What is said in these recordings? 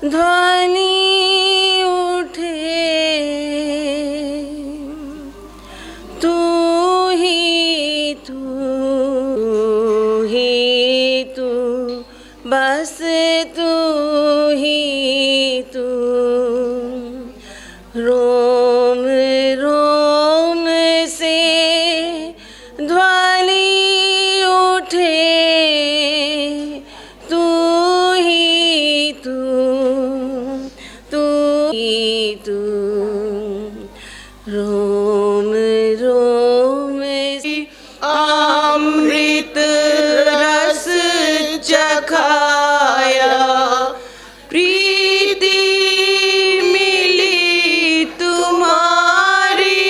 ध्वनि उठे तू ही तू, बस तू ही तू। रोम रोम से ध्वनि उठे तू ही तू, तू ही तू। रोम रोम से अमृत रस चखाया, प्रीति मिली तुम्हारी,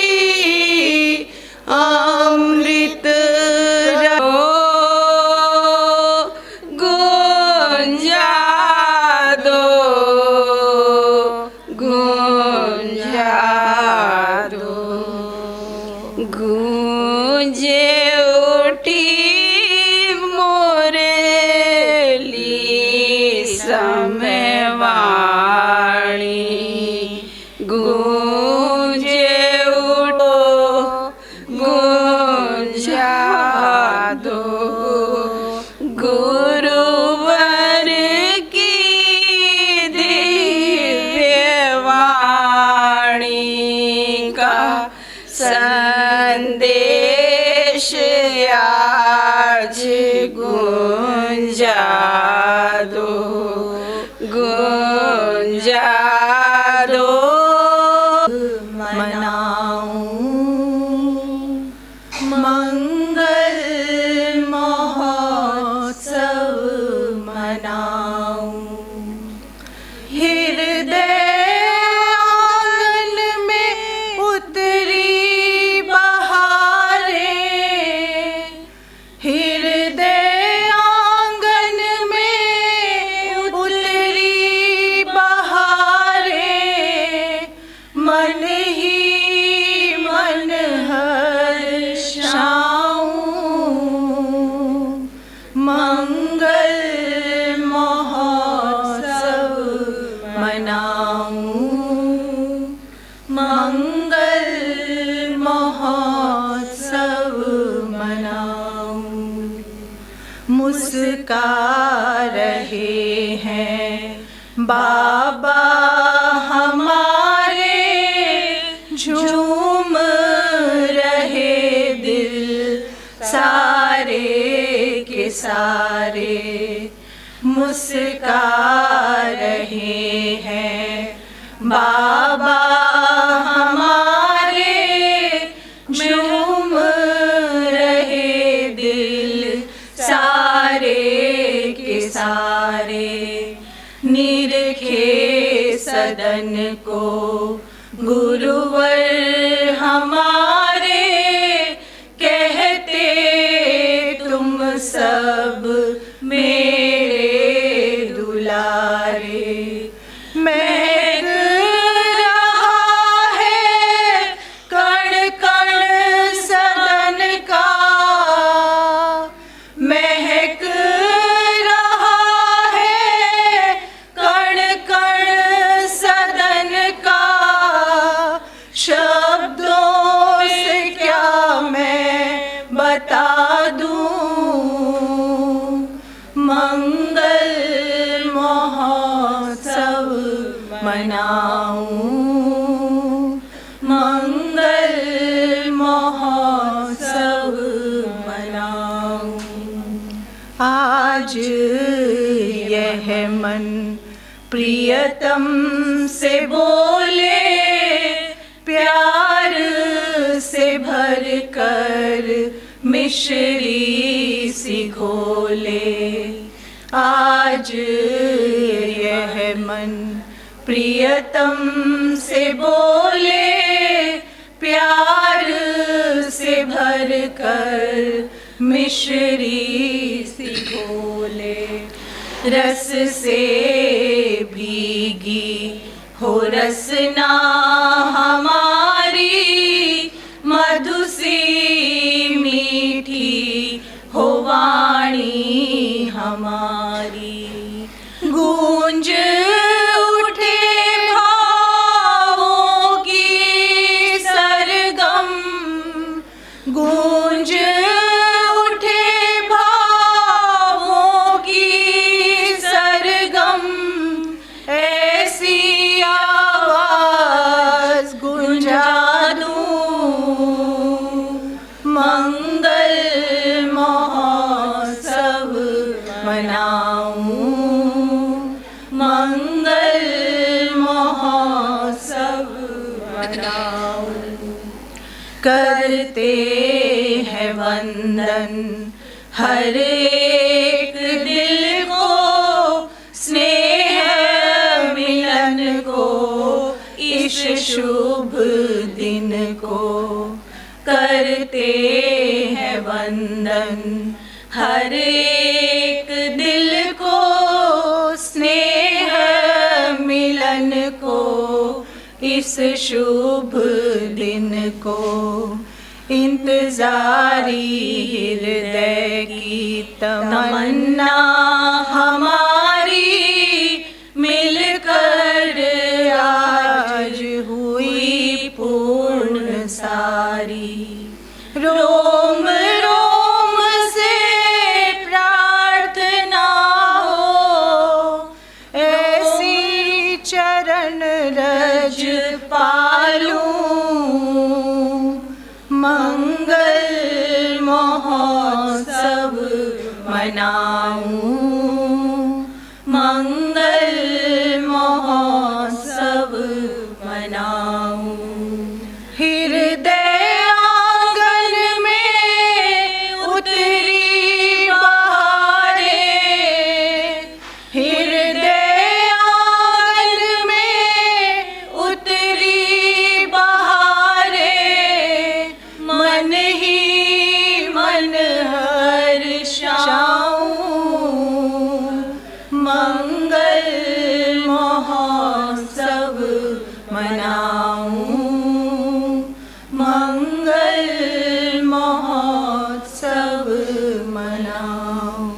अमृत गुंजा दो, गुंजा दो। गूंजे उठी मोरेली समय वाणी, गूंजे उठो गुंजा दो। गुरुवर की दिव्य वाणी का संदेश आज गुंजा दो, गुंजा दो। मनाऊं मंगल महोत्सव, मनाऊं हृदय आंगन में उतरी बहारें, हृदय आंगन में उतरी बहारें। मन ही मन हर्षाऊं, मंगल महोत्सव मनाऊं, मंगल महोत्सव मनाऊं। मुस्का रहे हैं बाबा हमारे, झूम रहे दिल सारे के सारे, मुस्का रहे हैं बाबा हमारे, झूम रहे दिल सारे के सारे। निरखे सदन को गुरुवर हमारे, कहते तुम सब मेरे दुलारे। महक रहा है कण कण सदन का, महक रहा है कण कण सदन का। शब्दों से क्या मैं बता दूं, मंगल महोत्सव मनाऊं, मंगल महोत्सव मनाऊं। आज यह मन प्रियतम से बोले, प्यार से भर कर मिश्री सी घोले। आज यह मन प्रियतम से बोले, प्यार से भर कर मिश्री सी घोले। रस से भीगी हो रसना हमारी, मधु सी मीठी हो वाणी हमारी। गूंज करते हैं वंदन हर एक दिल को, स्नेह मिलन को, इस शुभ दिन को करते हैं वंदन हर एक दिल को, स्नेह मिलन को, इस शुभ दिन को। इंतजारी हृदय की तमन्ना हमारी मिलकर आज हुई पूर्ण सारी। रोम रोम से प्रार्थना हो, ऐसी चरण रज पालूं, मंगल महोत्सव मनाऊं, मंगल महोत्सव मनाऊं। हृदय आंगन में उतरी बहारें, हृदय आंगन में उतरी बहारें, मन ही मन हर्षाऊं, मंगल महोत्सव मनाऊं, मंगल महोत्सव मनाऊं।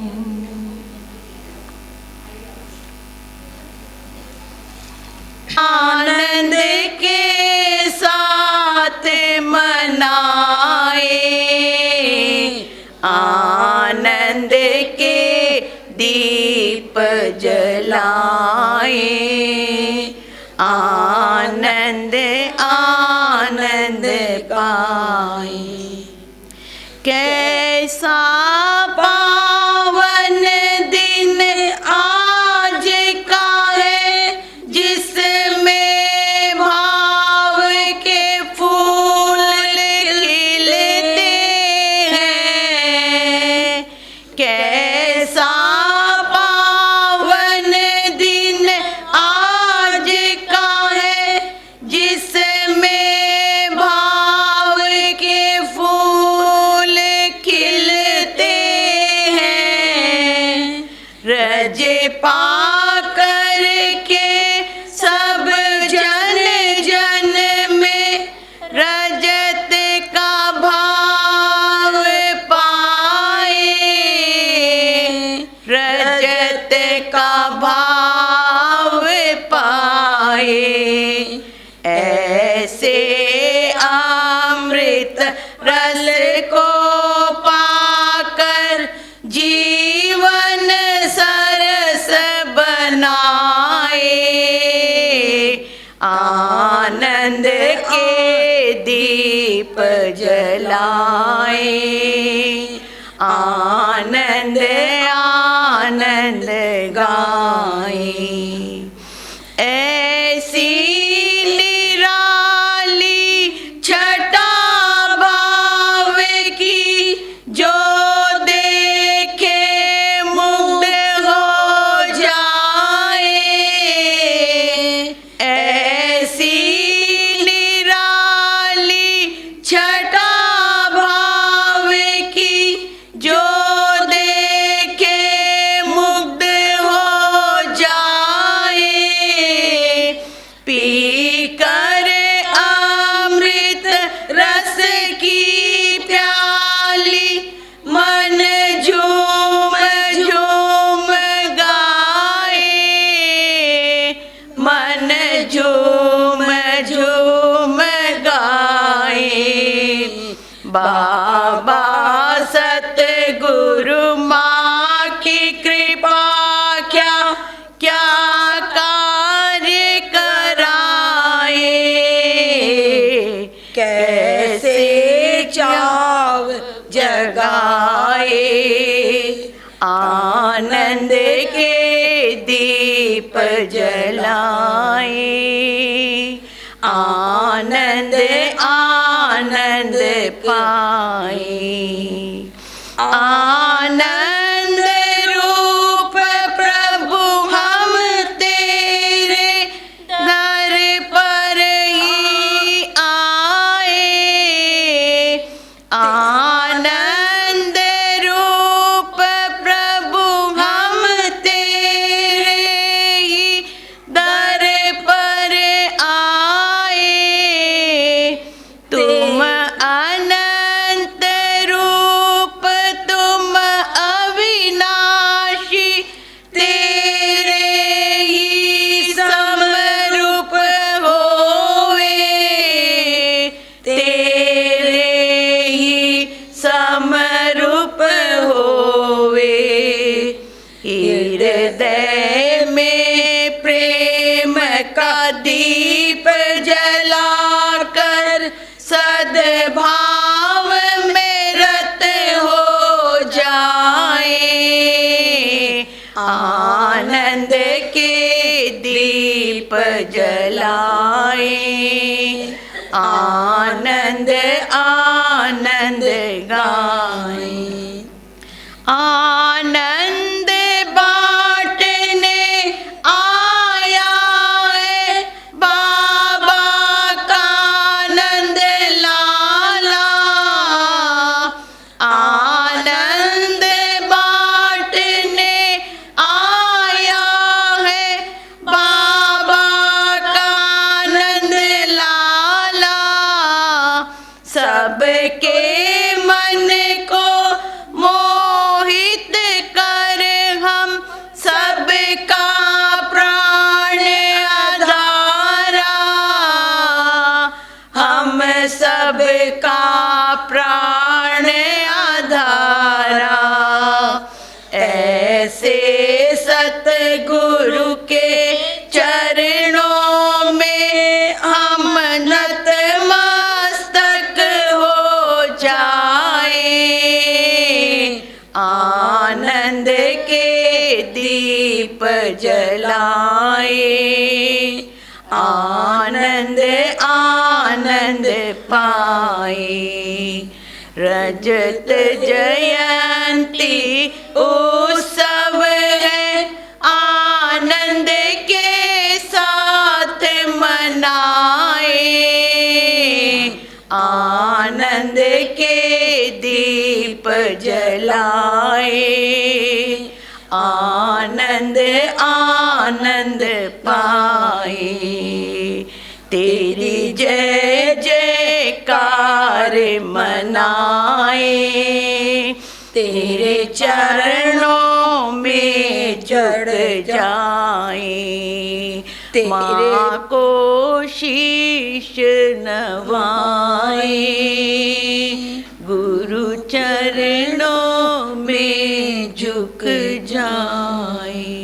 आनंद के साथ मनाए, आनंद के दीप जलाए, आनंद आनंद पाए। कैसा पावन दिन आज का है, जिसमें भाव के फूल खिलते हैं। कैसा पावन दिन आज का है, जिसमें भाव के फूल खिलते हैं। रज पा कर के सब जन जन में रजत का भाव पाए, रजत का भाव पाए। ऐसे अमृत रस को पाकर जीवन सरस बनाए, आनंद के दीप जलाए, आनंद आनंद गाए। ऐसी निराली छटा भाव की जो देखे मुग्ध हो जाए। ऐसी निराली छटा भाव की जो देखे मुग्ध हो जाए। पी कर अमृत रस की प्याली मन झूम झूम गाए, मन झूम झूम गाए। बाबा सतगुरु माँ की कृपा क्या क्या कार्य कराए। कैसे चाव जगाए, आनंद के दीप जलाए, आनंद आनंद पाए। आनंद रूप प्रभु हम तेरे दर पर ही आए। आनंद रूप प्रभु हम तेरे ही दर पर आए। तुम अनंत रूप तुम अविनाशी तेरे ही समरूप होवे। तेरे ही समरूप होवे। हृदय में प्रेम का दीप जलाकर सद्भाव में रत हो जाए। आनंद के दीप जलाए। आनंद आनंद गाए। आनंद बांटने आया है बाबा का आनंद लाला। आनंद बांटने आया है बाबा का आनंद लाला। सबके मन को मोहित कर हम सबका प्राण आधारा। हम सबका प्राण आधारा। ऐसे सतगुरु के चरणों में हम नतमस्तक हो जाए। आनंद के दीप जलाए। आनंद आनंद पाए। रजत जयंती उत्सव है आनंद के साथ मनाए। आनंद के दीप जलाए। आनंद आनंद पाए। तेरी जय जयकार मनाए। तेरे चरणों में चढ़ जाए। माँ को शीश नवाए। गुरु चरणों में झुक जाए।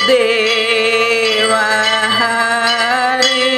देव हरे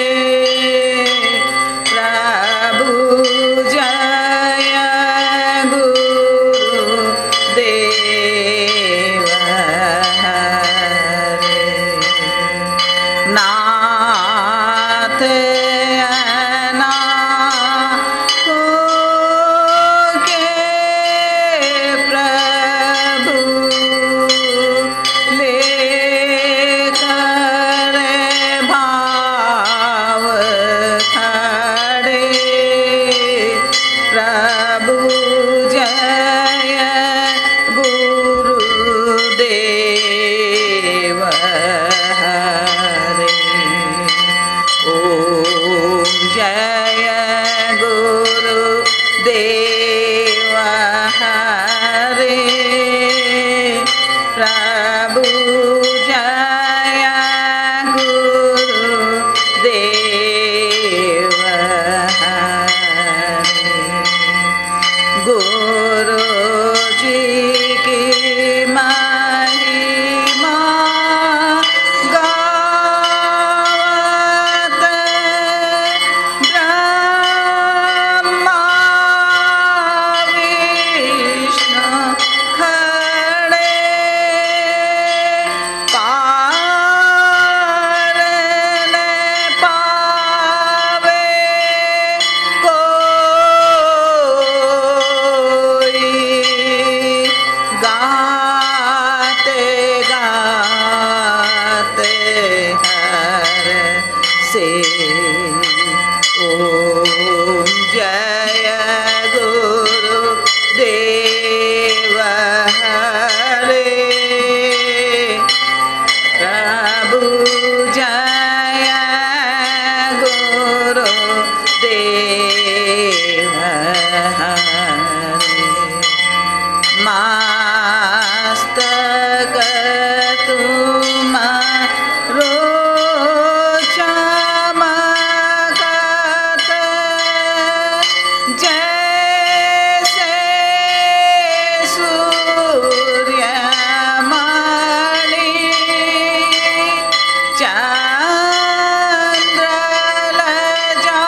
ओम जय गुरुदेव हरे प्रभु जय गुरुदेव हरे मस्तक तुम्हारो चमकत जैसे सूर्यमणि चंद्र लजावत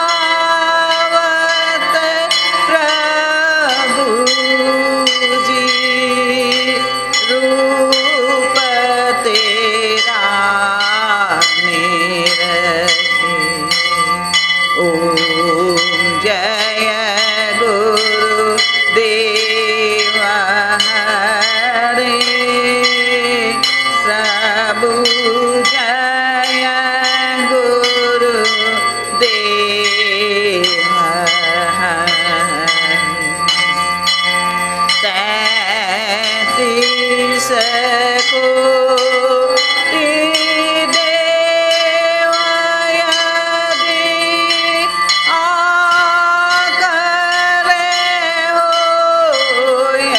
प्रभु जी रूप तेरा निरखे। ओम जय गुरुदेव हरे प्रभु जय गुरुदेव हरे 33 कोटि देव यदि आकरे होय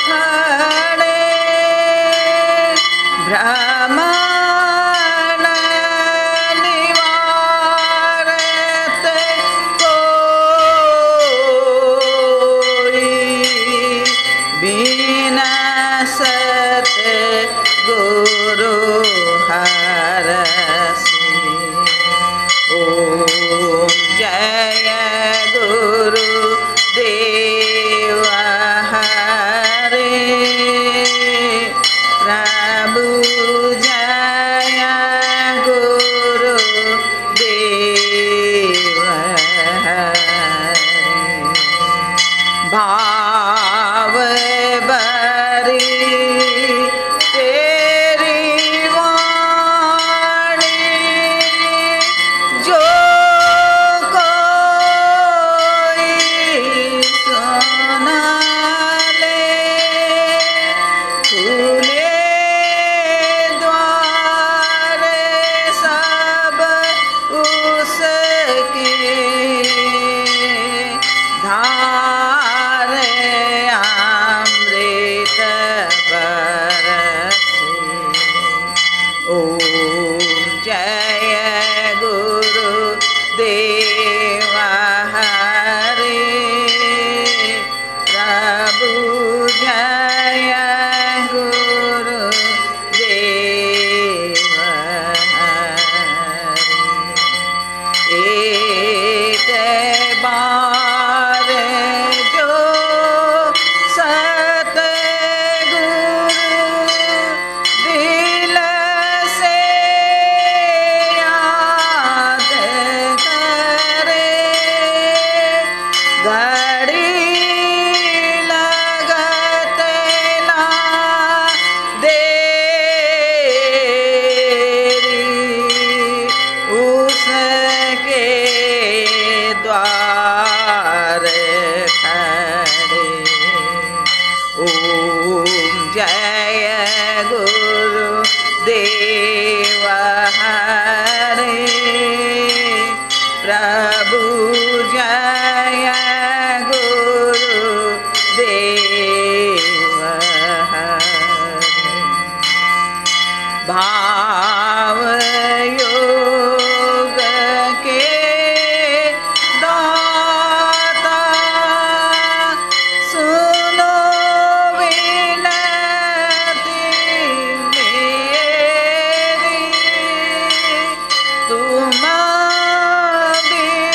खड़े ब्रह्मांड निवारत कोई बिना सत गुरु हरसि। ओम जय गुरुदेव हरे प्रभु जय गुरुदेव हरे भाव बरी तेरी वाणी जो कोई सुना ले खुले द्वार सब उसके धारे अमृत बरसे। ओम जय गुरुदेव हरे प्रभु जय गुरुदेव हरे एक बार जो सतगुरु दिल से याद करे घड़ी लगत ना देरी उसके द्वार खड़े। ओम जय गुरुदेव हरे प्रभु जय गुरुदेव हरे भाव योग के दाता सुनो विनती मेरी तुम बिन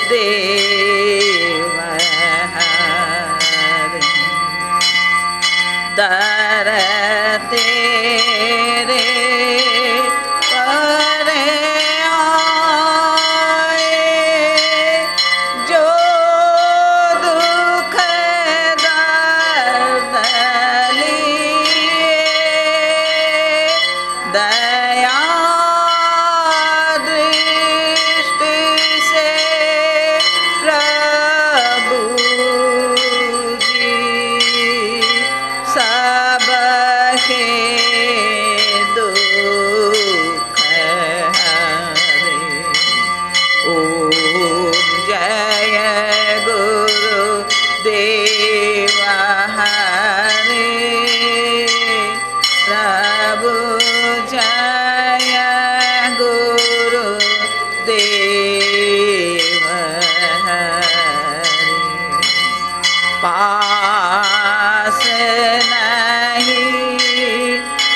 देव हरि दर तेरे पर आए जो दुख दर्द लिए दया दृष्टि से प्रभु जी सबके दुख हरे। ओम जय गुरु देव हरे प्रभु जय गुरु देव हरे। पास नहीं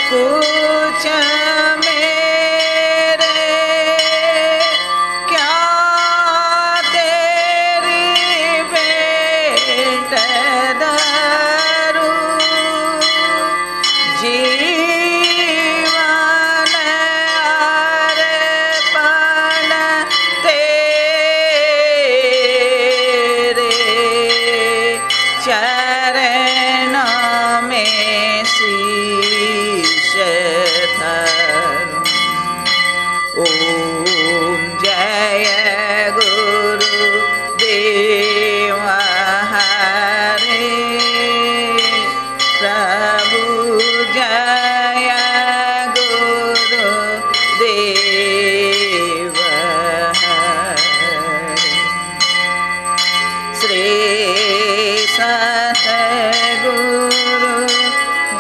कुछ मेरे क्या तेरी भेंट धरूं जीवन अर्पण तेरे चरणों में शीश धरूं। ओम जय गुरु देव हरे प्रभु जय गुरु देव हरे। श्री सतगुरु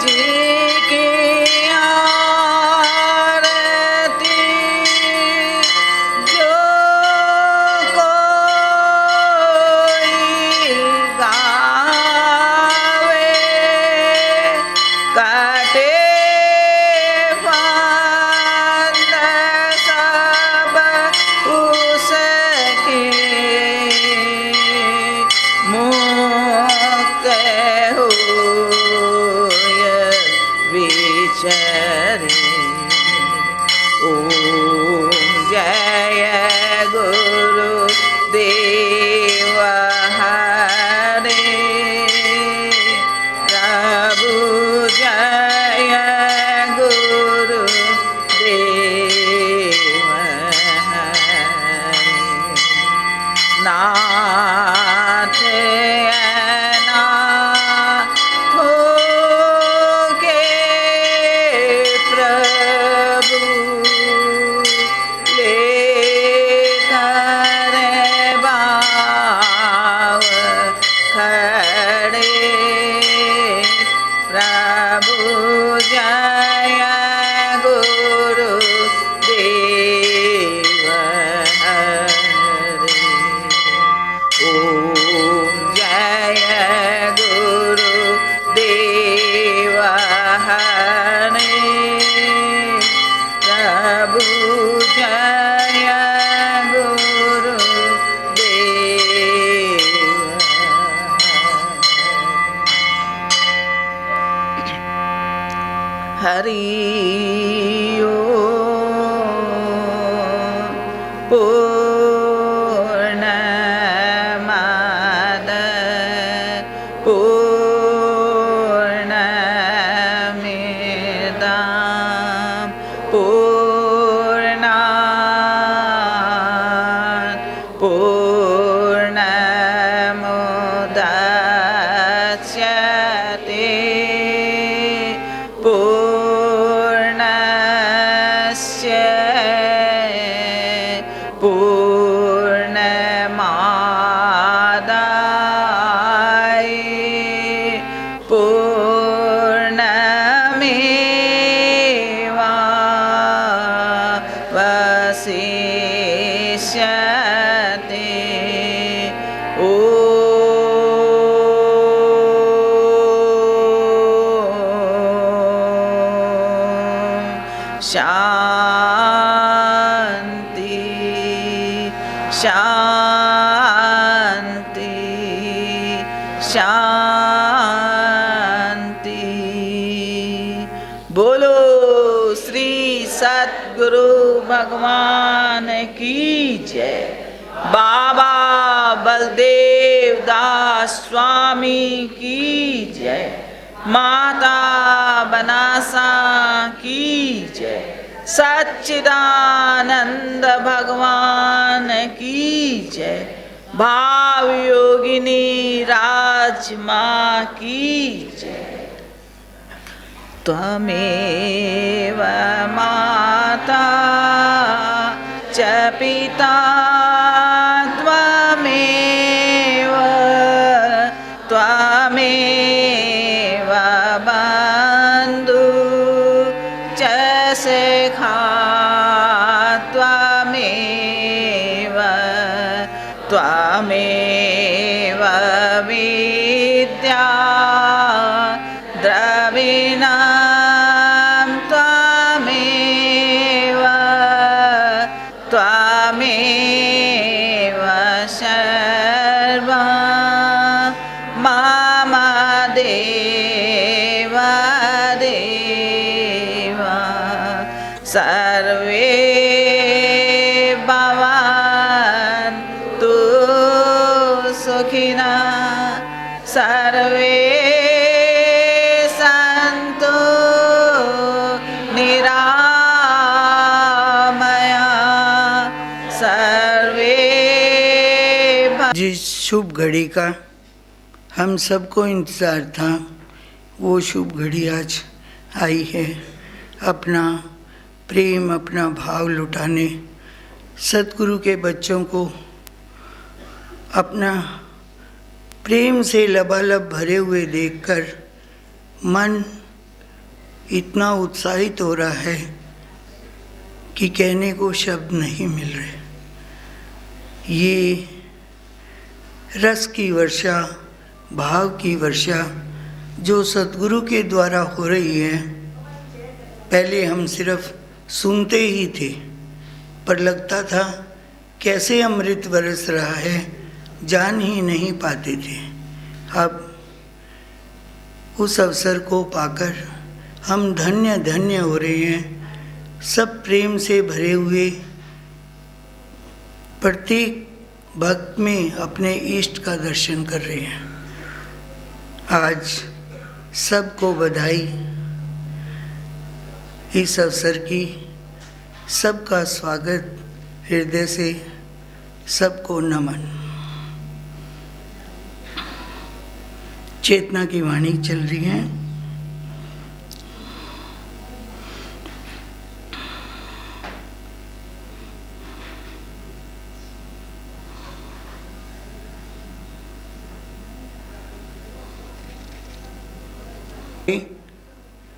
जी की आरती जो कोई गावे काटे बंद सब उसके मुक्त होय विचरे। ओम जय गुरु देव हरे प्रभु जय गुरु देव हरे। नाथ अनाथों के प्रभु लेकर बाव खड़े प्रभु जय गुरु देव हरे। ओम जय गुरु देव हरे प्रभु जय गुरु देव हरि ओम। पूर्णमद पूर्णमिदं पूर्णात् पूर्णमुदच्यते पूर्णस्य पूर्णमादाय पूर्णमेवावशिष्यते। शांति शांति। शांति। बोलो श्री सद्गुरु भगवान की जय। बाबा बलदेव दास स्वामी की जय। माता बनासा की जय। सच्चिदानंद भगवान की जय। भाव योगिनी राज माँ की जय। त्वमेव माता च पिता त्वमेव त्वमेव बन्धु च सखा त्वमेव त्वमेव विद्या द्रविणं त्वमेव त्वमेव सर्वं मम देव देव। सर्वे भवन्तु सुखिनः सर्वे सन्तु निरामया सर्वे। जिस शुभ घड़ी का हम सबको इंतज़ार था वो शुभ घड़ी आज आई है। अपना प्रेम अपना भाव लुटाने सतगुरु के बच्चों को अपना प्रेम से लबालब भरे हुए देखकर मन इतना उत्साहित हो रहा है कि कहने को शब्द नहीं मिल रहे। ये रस की वर्षा भाव की वर्षा जो सतगुरु के द्वारा हो रही है, पहले हम सिर्फ सुनते ही थे पर लगता था कैसे अमृत बरस रहा है, जान ही नहीं पाते थे। अब उस अवसर को पाकर हम धन्य धन्य हो रहे हैं। सब प्रेम से भरे हुए प्रत्येक भक्त में अपने इष्ट का दर्शन कर रहे हैं। आज सबको बधाई इस अवसर की। सबका स्वागत हृदय से, सबको नमन। चेतना की वाणी चल रही है।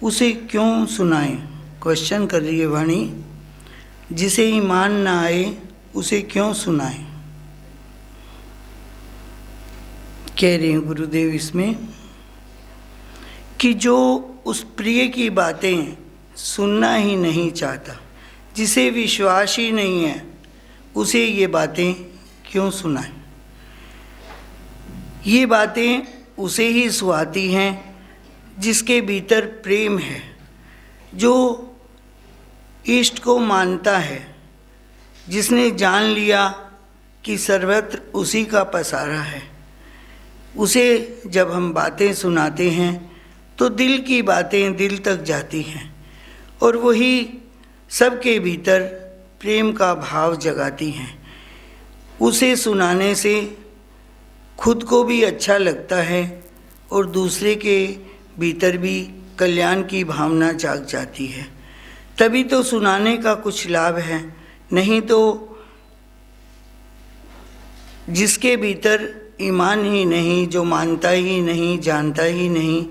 उसे क्यों सुनाएं? क्वेश्चन कर रही है वाणी। जिसे ईमान ना आए उसे क्यों सुनाएं? कह रहे हैं गुरुदेव इसमें कि जो उस प्रिय की बातें सुनना ही नहीं चाहता, जिसे विश्वास ही नहीं है, उसे ये बातें क्यों सुनाएं? ये बातें उसे ही सुहाती हैं जिसके भीतर प्रेम है, जो इष्ट को मानता है, जिसने जान लिया कि सर्वत्र उसी का पसारा है। उसे जब हम बातें सुनाते हैं तो दिल की बातें दिल तक जाती हैं और वही सबके भीतर प्रेम का भाव जगाती हैं। उसे सुनाने से खुद को भी अच्छा लगता है और दूसरे के भीतर भी कल्याण की भावना जाग जाती है। तभी तो सुनाने का कुछ लाभ है, नहीं तो जिसके भीतर ईमान ही नहीं, जो मानता ही नहीं, जानता ही नहीं,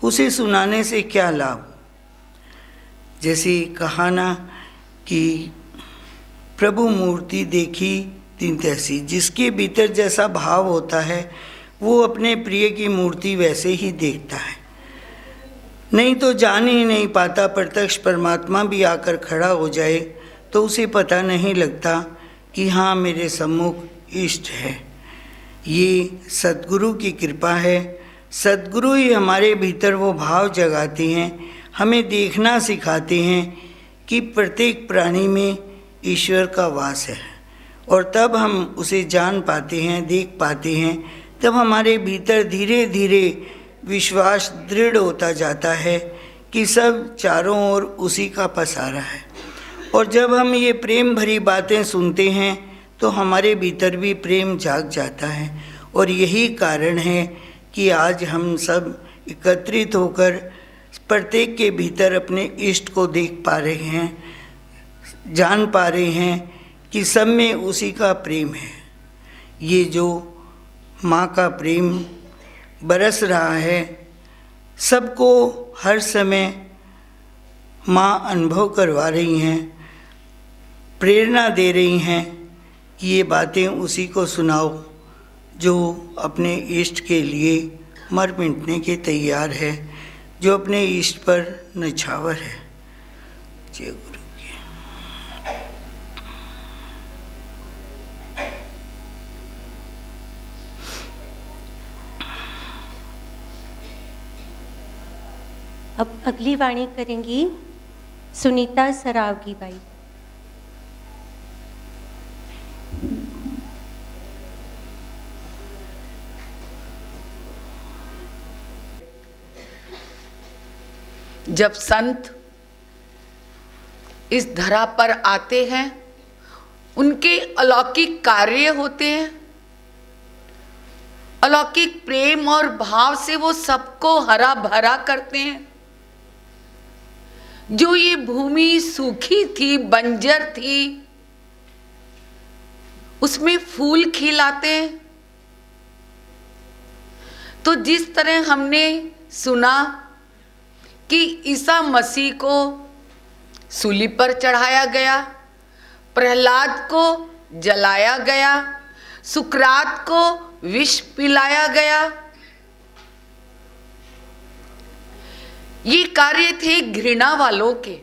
उसे सुनाने से क्या लाभ। जैसे कहा ना कि प्रभु मूर्ति देखी तीन तैसी, जिसके भीतर जैसा भाव होता है वो अपने प्रिय की मूर्ति वैसे ही देखता है। नहीं तो जान ही नहीं पाता, प्रत्यक्ष परमात्मा भी आकर खड़ा हो जाए तो उसे पता नहीं लगता कि हाँ मेरे सम्मुख इष्ट है। ये सद्गुरु की कृपा है। सद्गुरु ही हमारे भीतर वो भाव जगाते हैं, हमें देखना सिखाते हैं कि प्रत्येक प्राणी में ईश्वर का वास है, और तब हम उसे जान पाते हैं, देख पाते हैं। तब हमारे भीतर धीरे धीरे विश्वास दृढ़ होता जाता है कि सब चारों ओर उसी का पसारा है। और जब हम ये प्रेम भरी बातें सुनते हैं तो हमारे भीतर भी प्रेम जाग जाता है। और यही कारण है कि आज हम सब एकत्रित होकर प्रत्येक के भीतर अपने इष्ट को देख पा रहे हैं, जान पा रहे हैं कि सब में उसी का प्रेम है। ये जो माँ का प्रेम बरस रहा है, सबको हर समय माँ अनुभव करवा रही हैं, प्रेरणा दे रही हैं कि ये बातें उसी को सुनाओ जो अपने इष्ट के लिए मर मिटने के तैयार है, जो अपने इष्ट पर नछावर है। जय गुरु की। अब अगली वाणी करेंगी सुनीता सरावगी बाई। जब संत इस धरा पर आते हैं, उनके अलौकिक कार्य होते हैं। अलौकिक प्रेम और भाव से वो सबको हरा भरा करते हैं। जो ये भूमि सूखी थी, बंजर थी, उसमें फूल खिलाते हैं। तो जिस तरह हमने सुना कि ईसा मसीह को सूली पर चढ़ाया गया, प्रहलाद को जलाया गया, सुकरात को विष पिलाया गया, ये कार्य थे घृणा वालों के।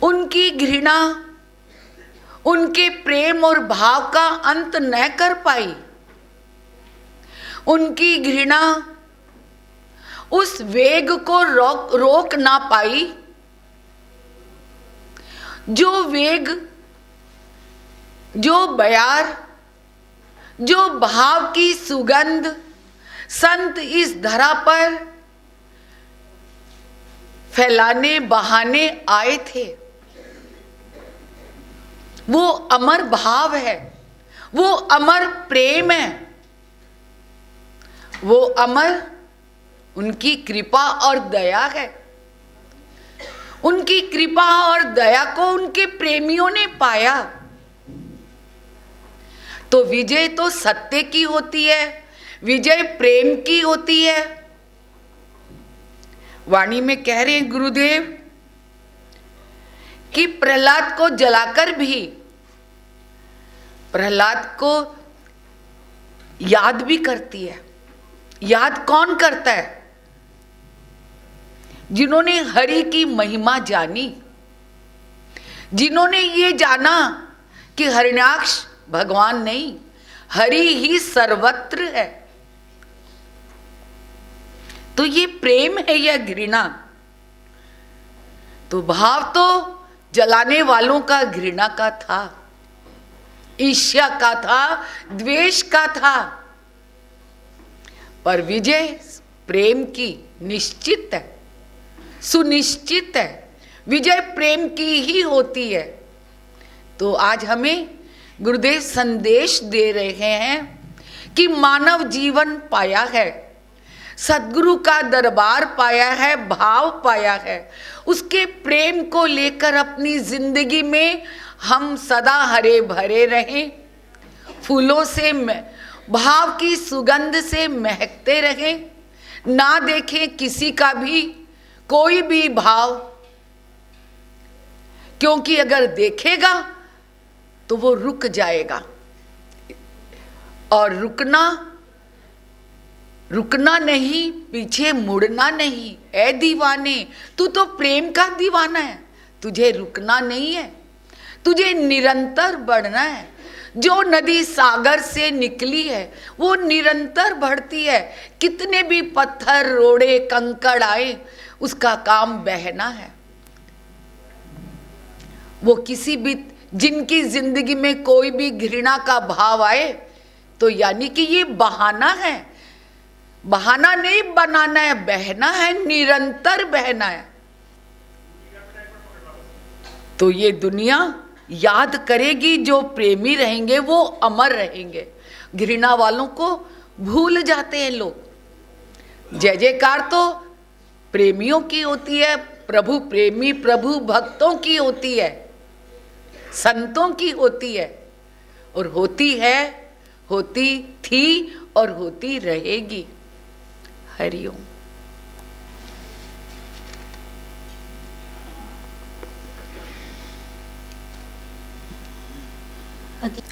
उनकी घृणा उनके प्रेम और भाव का अंत न कर पाई। उनकी घृणा उस वेग को रोक ना पाई जो वेग, जो बयार, जो भाव की सुगंध संत इस धरा पर फैलाने बहाने आए थे। वो अमर भाव है, वो अमर प्रेम है, वो अमर उनकी कृपा और दया है। उनकी कृपा और दया को उनके प्रेमियों ने पाया। तो विजय तो सत्य की होती है, विजय प्रेम की होती है। वाणी में कह रहे हैं गुरुदेव कि प्रहलाद को जलाकर भी प्रहलाद को याद भी करती है। याद कौन करता है? जिन्होंने हरि की महिमा जानी, जिन्होंने ये जाना कि हिरण्याक्ष भगवान नहीं, हरि ही सर्वत्र है। तो ये प्रेम है या घृणा? तो भाव तो जलाने वालों का घृणा का था, ईर्ष्या का था, द्वेष का था, पर विजय प्रेम की निश्चित है, सुनिश्चित है। विजय प्रेम की ही होती है। तो आज हमें गुरुदेव संदेश दे रहे हैं कि मानव जीवन पाया है, सद्गुरु का दरबार पाया है, भाव पाया है, उसके प्रेम को लेकर अपनी जिंदगी में हम सदा हरे भरे रहें, फूलों से भाव की सुगंध से महकते रहें, ना देखें किसी का भी कोई भी भाव, क्योंकि अगर देखेगा तो वो रुक जाएगा। और रुकना नहीं, पीछे मुड़ना नहीं। ऐ दीवाने, तू तो प्रेम का दीवाना है, तुझे रुकना नहीं है, तुझे निरंतर बढ़ना है, जो नदी सागर से निकली है वो निरंतर बढ़ती है। कितने भी पत्थर रोड़े कंकड़ आए, उसका काम बहना है। वो किसी भी, जिनकी जिंदगी में कोई भी घृणा का भाव आए तो यानी कि ये बहाना है, बहाना नहीं बनाना है, बहना है, निरंतर बहना है। तो ये दुनिया याद करेगी, जो प्रेमी रहेंगे वो अमर रहेंगे। घृणा वालों को भूल जाते हैं लोग। जय जयकार तो प्रेमियों की होती है, प्रभु प्रेमी प्रभु भक्तों की होती है, संतों की होती है, और होती है, होती थी और होती रहेगी। हरिओम।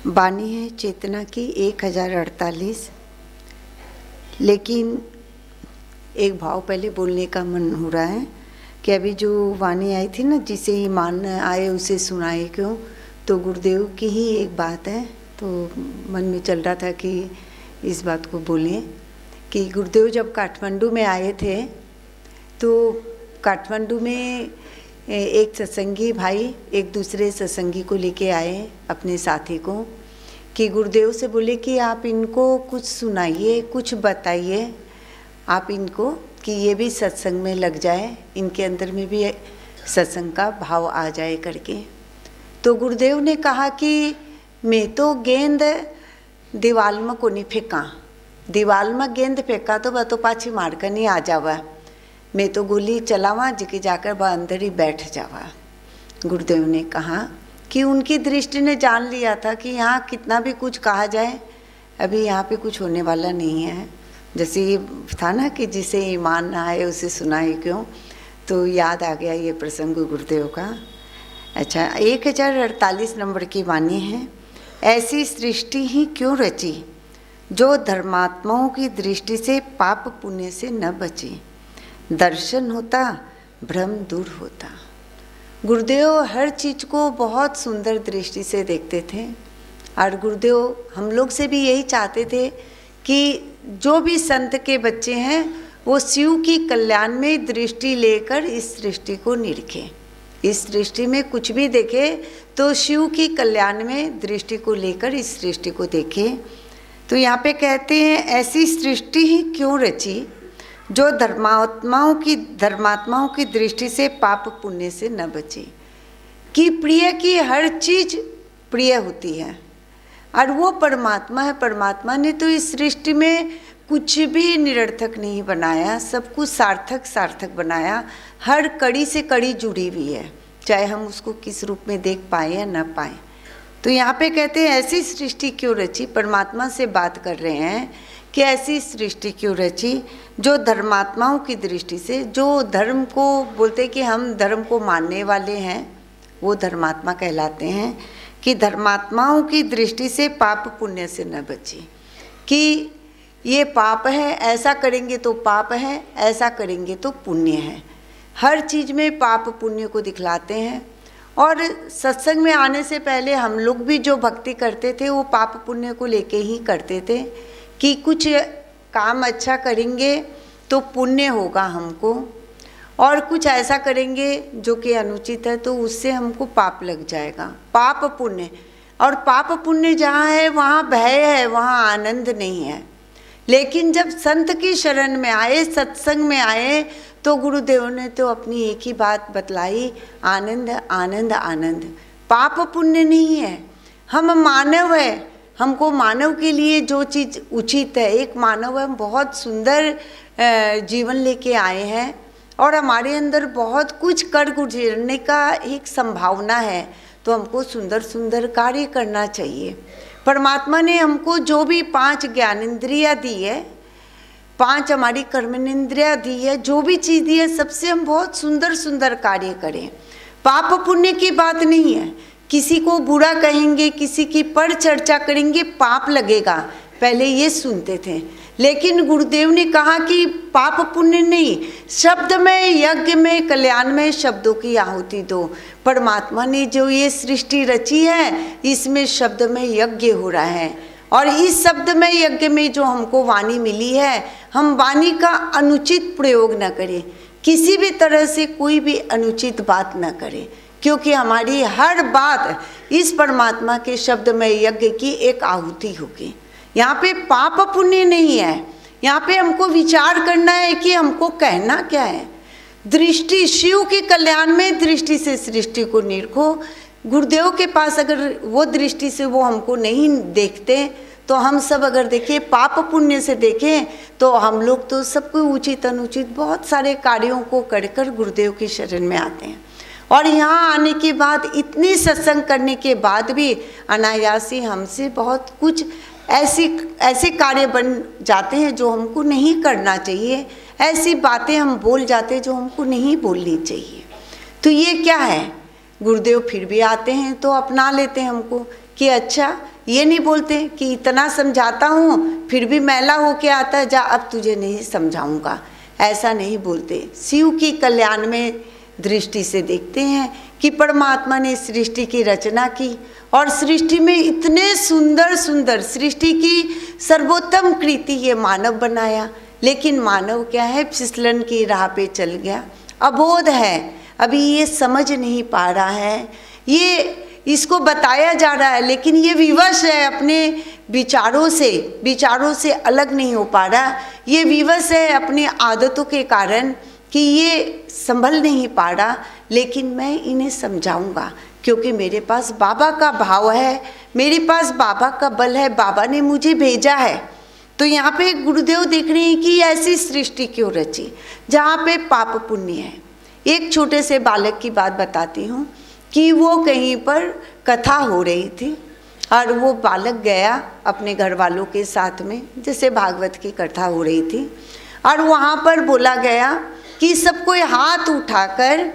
वाणी है चेतना की 1048। लेकिन एक भाव पहले बोलने का मन हो रहा है कि अभी जो वाणी आई थी ना, जिसे ईमान न आए उसे सुनाए क्यों, तो गुरुदेव की ही एक बात है। तो मन में चल रहा था कि इस बात को बोलें कि गुरुदेव जब काठमांडू में आए थे तो काठमांडू में एक सत्संगी भाई एक दूसरे सत्संगी को लेके आए, अपने साथी को, कि गुरुदेव से बोले कि आप इनको कुछ सुनाइए, कुछ बताइए आप इनको, कि ये भी सत्संग में लग जाए, इनके अंदर में भी सत्संग का भाव आ जाए करके। तो गुरुदेव ने कहा कि मैं तो गेंद दीवाल में को नहीं फेंका, दीवाल में गेंद फेंका तो वह तो पाछी मार कर नहीं आ जावा, मैं तो गोली चलावा जिके जाकर वह अंदर ही बैठ जावा। गुरुदेव ने कहा कि उनकी दृष्टि ने जान लिया था कि यहाँ कितना भी कुछ कहा जाए अभी यहाँ पे कुछ होने वाला नहीं है। जैसे ये था ना कि जिसे ईमान ना आए उसे सुनाए क्यों, तो याद आ गया ये प्रसंग गुरुदेव का। अच्छा, 1048 नंबर की वाणी है, ऐसी सृष्टि ही क्यों रची जो धर्मात्माओं की दृष्टि से पाप पुण्य से न बची, दर्शन होता भ्रम दूर होता। गुरुदेव हर चीज़ को बहुत सुंदर दृष्टि से देखते थे, और गुरुदेव हम लोग से भी यही चाहते थे कि जो भी संत के बच्चे हैं वो शिव की कल्याण में दृष्टि लेकर इस सृष्टि को निरखें, इस सृष्टि में कुछ भी देखे तो शिव की कल्याण में दृष्टि को लेकर इस सृष्टि को देखें। तो यहाँ पे कहते हैं ऐसी सृष्टि ही क्यों रची जो धर्मात्माओं की दृष्टि से पाप पुण्य से न बचे, कि प्रिय की हर चीज प्रिय होती है और वो परमात्मा है। परमात्मा ने तो इस सृष्टि में कुछ भी निरर्थक नहीं बनाया, सब कुछ सार्थक सार्थक बनाया, हर कड़ी से कड़ी जुड़ी हुई है, चाहे हम उसको किस रूप में देख पाए या न पाए। तो यहाँ पे कहते हैं ऐसी सृष्टि क्यों रची, परमात्मा से बात कर रहे हैं कि ऐसी सृष्टि क्यों रची जो धर्मात्माओं की दृष्टि से, जो धर्म को बोलते कि हम धर्म को मानने वाले हैं वो धर्मात्मा कहलाते हैं, कि धर्मात्माओं की दृष्टि से पाप पुण्य से न बचे, कि ये पाप है, ऐसा करेंगे तो पाप है, ऐसा करेंगे तो पुण्य है। हर चीज़ में पाप पुण्य को दिखलाते हैं। और सत्संग में आने से पहले हम लोग भी जो भक्ति करते थे वो पाप पुण्य को लेके ही करते थे, कि कुछ काम अच्छा करेंगे तो पुण्य होगा हमको, और कुछ ऐसा करेंगे जो कि अनुचित है तो उससे हमको पाप लग जाएगा। पाप पुण्य, और पाप पुण्य जहाँ है वहाँ भय है, वहाँ आनंद नहीं है। लेकिन जब संत की शरण में आए, सत्संग में आए, तो गुरुदेव ने तो अपनी एक ही बात बतलाई, आनंद आनंद आनंद। पाप पुण्य नहीं है, हम मानव है, हमको मानव के लिए जो चीज़ उचित है, एक मानव हम बहुत सुंदर जीवन लेके आए हैं और हमारे अंदर बहुत कुछ कर गुजरने का एक संभावना है, तो हमको सुंदर सुंदर कार्य करना चाहिए। परमात्मा ने हमको जो भी 5 ज्ञानेंद्रियाँ दी है, 5 हमारी कर्मेंद्रियाँ दी है, जो भी चीज़ दी है सबसे हम बहुत सुंदर सुंदर कार्य करें। पाप पुण्य की बात नहीं है, किसी को बुरा कहेंगे, किसी की पर चर्चा करेंगे, पाप लगेगा, पहले ये सुनते थे। लेकिन गुरुदेव ने कहा कि पाप पुण्य नहीं, शब्द में, यज्ञ में, कल्याण में शब्दों की आहुति दो। परमात्मा ने जो ये सृष्टि रची है इसमें शब्द में यज्ञ हो रहा है, और इस शब्द में, यज्ञ में जो हमको वाणी मिली है, हम वाणी का अनुचित प्रयोग न करें, किसी भी तरह से कोई भी अनुचित बात न करें, क्योंकि हमारी हर बात इस परमात्मा के शब्द में यज्ञ की एक आहुति होगी। यहाँ पे पाप पुण्य नहीं है, यहाँ पे हमको विचार करना है कि हमको कहना क्या है। दृष्टि, शिव के कल्याण में दृष्टि से सृष्टि को निरखो। गुरुदेव के पास अगर वो दृष्टि से वो हमको नहीं देखते, तो हम सब अगर देखें पाप पुण्य से देखें तो हम लोग तो सबको उचित अनुचित बहुत सारे कार्यों को कर कर गुरुदेव की शरण में आते हैं। और यहाँ आने के बाद, इतनी सत्संग करने के बाद भी अनायासी हमसे बहुत कुछ ऐसे कार्य बन जाते हैं जो हमको नहीं करना चाहिए, ऐसी बातें हम बोल जाते हैं जो हमको नहीं बोलनी चाहिए। तो ये क्या है, गुरुदेव फिर भी आते हैं तो अपना लेते हैं हमको कि अच्छा, ये नहीं बोलते कि इतना समझाता हूँ फिर भी मैला होके आता है, जा अब तुझे नहीं समझाऊंगा, ऐसा नहीं बोलते। शिव की कल्याण में दृष्टि से देखते हैं कि परमात्मा ने सृष्टि की रचना की, और सृष्टि में इतने सुंदर सुंदर, सृष्टि की सर्वोत्तम कृति ये मानव बनाया। लेकिन मानव क्या है, फिसलन की राह पे चल गया, अबोध है, अभी ये समझ नहीं पा रहा है, ये इसको बताया जा रहा है लेकिन ये विवश है अपने विचारों से अलग नहीं हो पा रहा, ये विवश है अपनी आदतों के कारण कि ये संभल नहीं पा रहा। लेकिन मैं इन्हें समझाऊंगा क्योंकि मेरे पास बाबा का भाव है, मेरे पास बाबा का बल है, बाबा ने मुझे भेजा है। तो यहाँ पे गुरुदेव देख रहे हैं कि ऐसी सृष्टि क्यों रची जहाँ पे पाप पुण्य है। एक छोटे से बालक की बात बताती हूँ कि वो कहीं पर कथा हो रही थी और वो बालक गया अपने घर वालों के साथ में, जैसे भागवत की कथा हो रही थी, और वहाँ पर बोला गया कि सबको हाथ उठाकर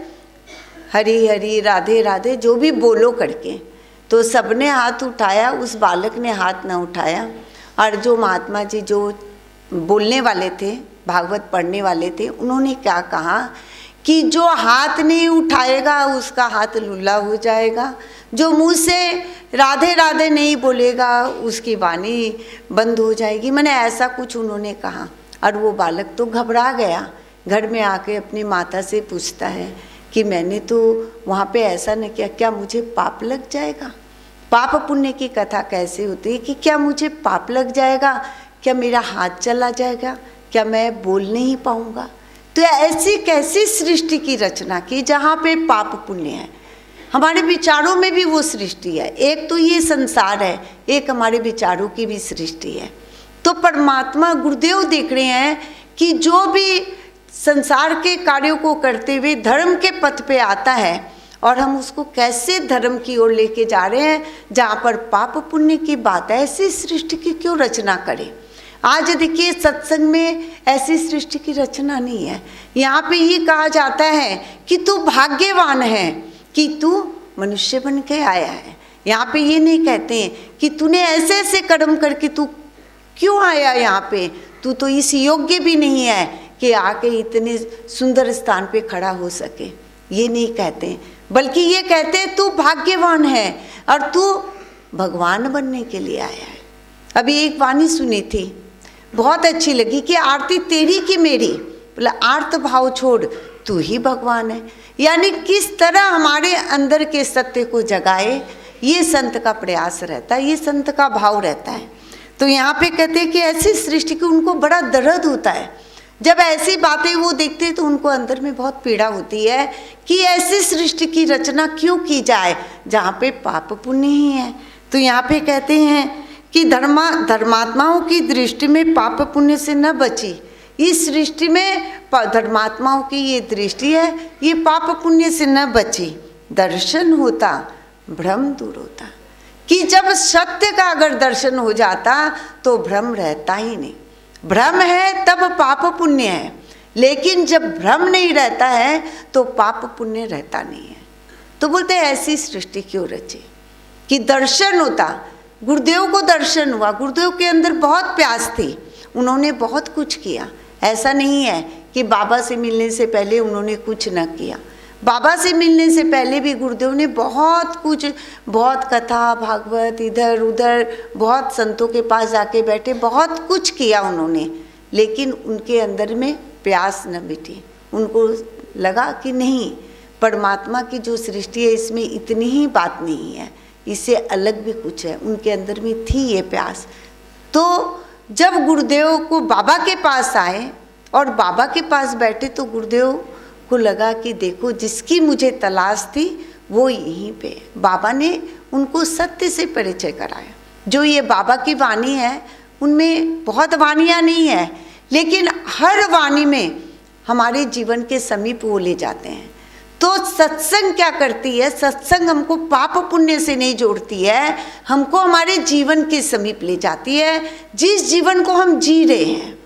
हरी हरी राधे राधे जो भी बोलो करके। तो सबने हाथ उठाया, उस बालक ने हाथ न उठाया, और जो महात्मा जी जो बोलने वाले थे, भागवत पढ़ने वाले थे, उन्होंने क्या कहा कि जो हाथ नहीं उठाएगा उसका हाथ लुल्ला हो जाएगा, जो मुँह से राधे राधे नहीं बोलेगा उसकी वाणी बंद हो जाएगी। मैंने ऐसा कुछ उन्होंने कहा, और वो बालक तो घबरा गया। घर में आके अपनी माता से पूछता है कि मैंने तो वहाँ पे ऐसा नहीं किया, क्या मुझे पाप लग जाएगा? पाप पुण्य की कथा कैसे होती है कि क्या मुझे पाप लग जाएगा, क्या मेरा हाथ चला जाएगा, क्या मैं बोल नहीं पाऊँगा? तो ऐसी कैसी सृष्टि की रचना की जहाँ पे पाप पुण्य है। हमारे विचारों में भी वो सृष्टि है, एक तो ये संसार है, एक हमारे विचारों की भी सृष्टि है। तो परमात्मा गुरुदेव देख रहे हैं कि जो भी संसार के कार्यों को करते हुए धर्म के पथ पे आता है, और हम उसको कैसे धर्म की ओर लेके जा रहे हैं जहाँ पर पाप पुण्य की बात है। ऐसी सृष्टि की क्यों रचना करें? आज देखिए सत्संग में ऐसी सृष्टि की रचना नहीं है। यहाँ पे ये कहा जाता है कि तू भाग्यवान है कि तू मनुष्य बन के आया है। यहाँ पे ये नहीं कहते हैं कि तूने ऐसे ऐसे कर्म करके तू क्यों आया यहाँ पे, तू तो इस योग्य भी नहीं है कि आके इतने सुंदर स्थान पे खड़ा हो सके। ये नहीं कहते, बल्कि ये कहते हैं तू भाग्यवान है और तू भगवान बनने के लिए आया है। अभी एक वाणी सुनी थी, बहुत अच्छी लगी कि आरती तेरी की मेरी, बोला आर्त भाव छोड़ तू ही भगवान है। यानी किस तरह हमारे अंदर के सत्य को जगाए, ये संत का प्रयास रहता है, ये संत का भाव रहता है। तो यहाँ पे कहते हैं कि ऐसी सृष्टि की उनको बड़ा दर्द होता है। जब ऐसी बातें वो देखते हैं तो उनको अंदर में बहुत पीड़ा होती है कि ऐसी सृष्टि की रचना क्यों की जाए जहाँ पे पाप पुण्य ही है। तो यहाँ पे कहते हैं कि धर्मात्माओं की दृष्टि में पाप पुण्य से न बची। इस सृष्टि में धर्मात्माओं की ये दृष्टि है, ये पाप पुण्य से न बची। दर्शन होता भ्रम दूर होता, कि जब सत्य का अगर दर्शन हो जाता तो भ्रम रहता ही नहीं। भ्रम है तब पाप पुण्य है, लेकिन जब भ्रम नहीं रहता है तो पाप पुण्य रहता नहीं है। तो बोलते ऐसी सृष्टि क्यों रची कि दर्शन होता। गुरुदेव को दर्शन हुआ, गुरुदेव के अंदर बहुत प्यास थी, उन्होंने बहुत कुछ किया। ऐसा नहीं है कि बाबा से मिलने से पहले उन्होंने कुछ न किया। बाबा से मिलने से पहले भी गुरुदेव ने बहुत कुछ, बहुत कथा भागवत इधर उधर, बहुत संतों के पास जाके बैठे, बहुत कुछ किया उन्होंने, लेकिन उनके अंदर में प्यास न मिटी। उनको लगा कि नहीं, परमात्मा की जो सृष्टि है इसमें इतनी ही बात नहीं है, इससे अलग भी कुछ है। उनके अंदर में थी ये प्यास। तो जब गुरुदेव को बाबा के पास आए और बाबा के पास बैठे तो गुरुदेव को लगा कि देखो, जिसकी मुझे तलाश थी वो यहीं पे। बाबा ने उनको सत्य से परिचय कराया। जो ये बाबा की वाणी है उनमें बहुत वाणियाँ नहीं है, लेकिन हर वाणी में हमारे जीवन के समीप वो ले जाते हैं। तो सत्संग क्या करती है? सत्संग हमको पाप पुण्य से नहीं जोड़ती है, हमको हमारे जीवन के समीप ले जाती है। जिस जीवन को हम जी रहे हैं,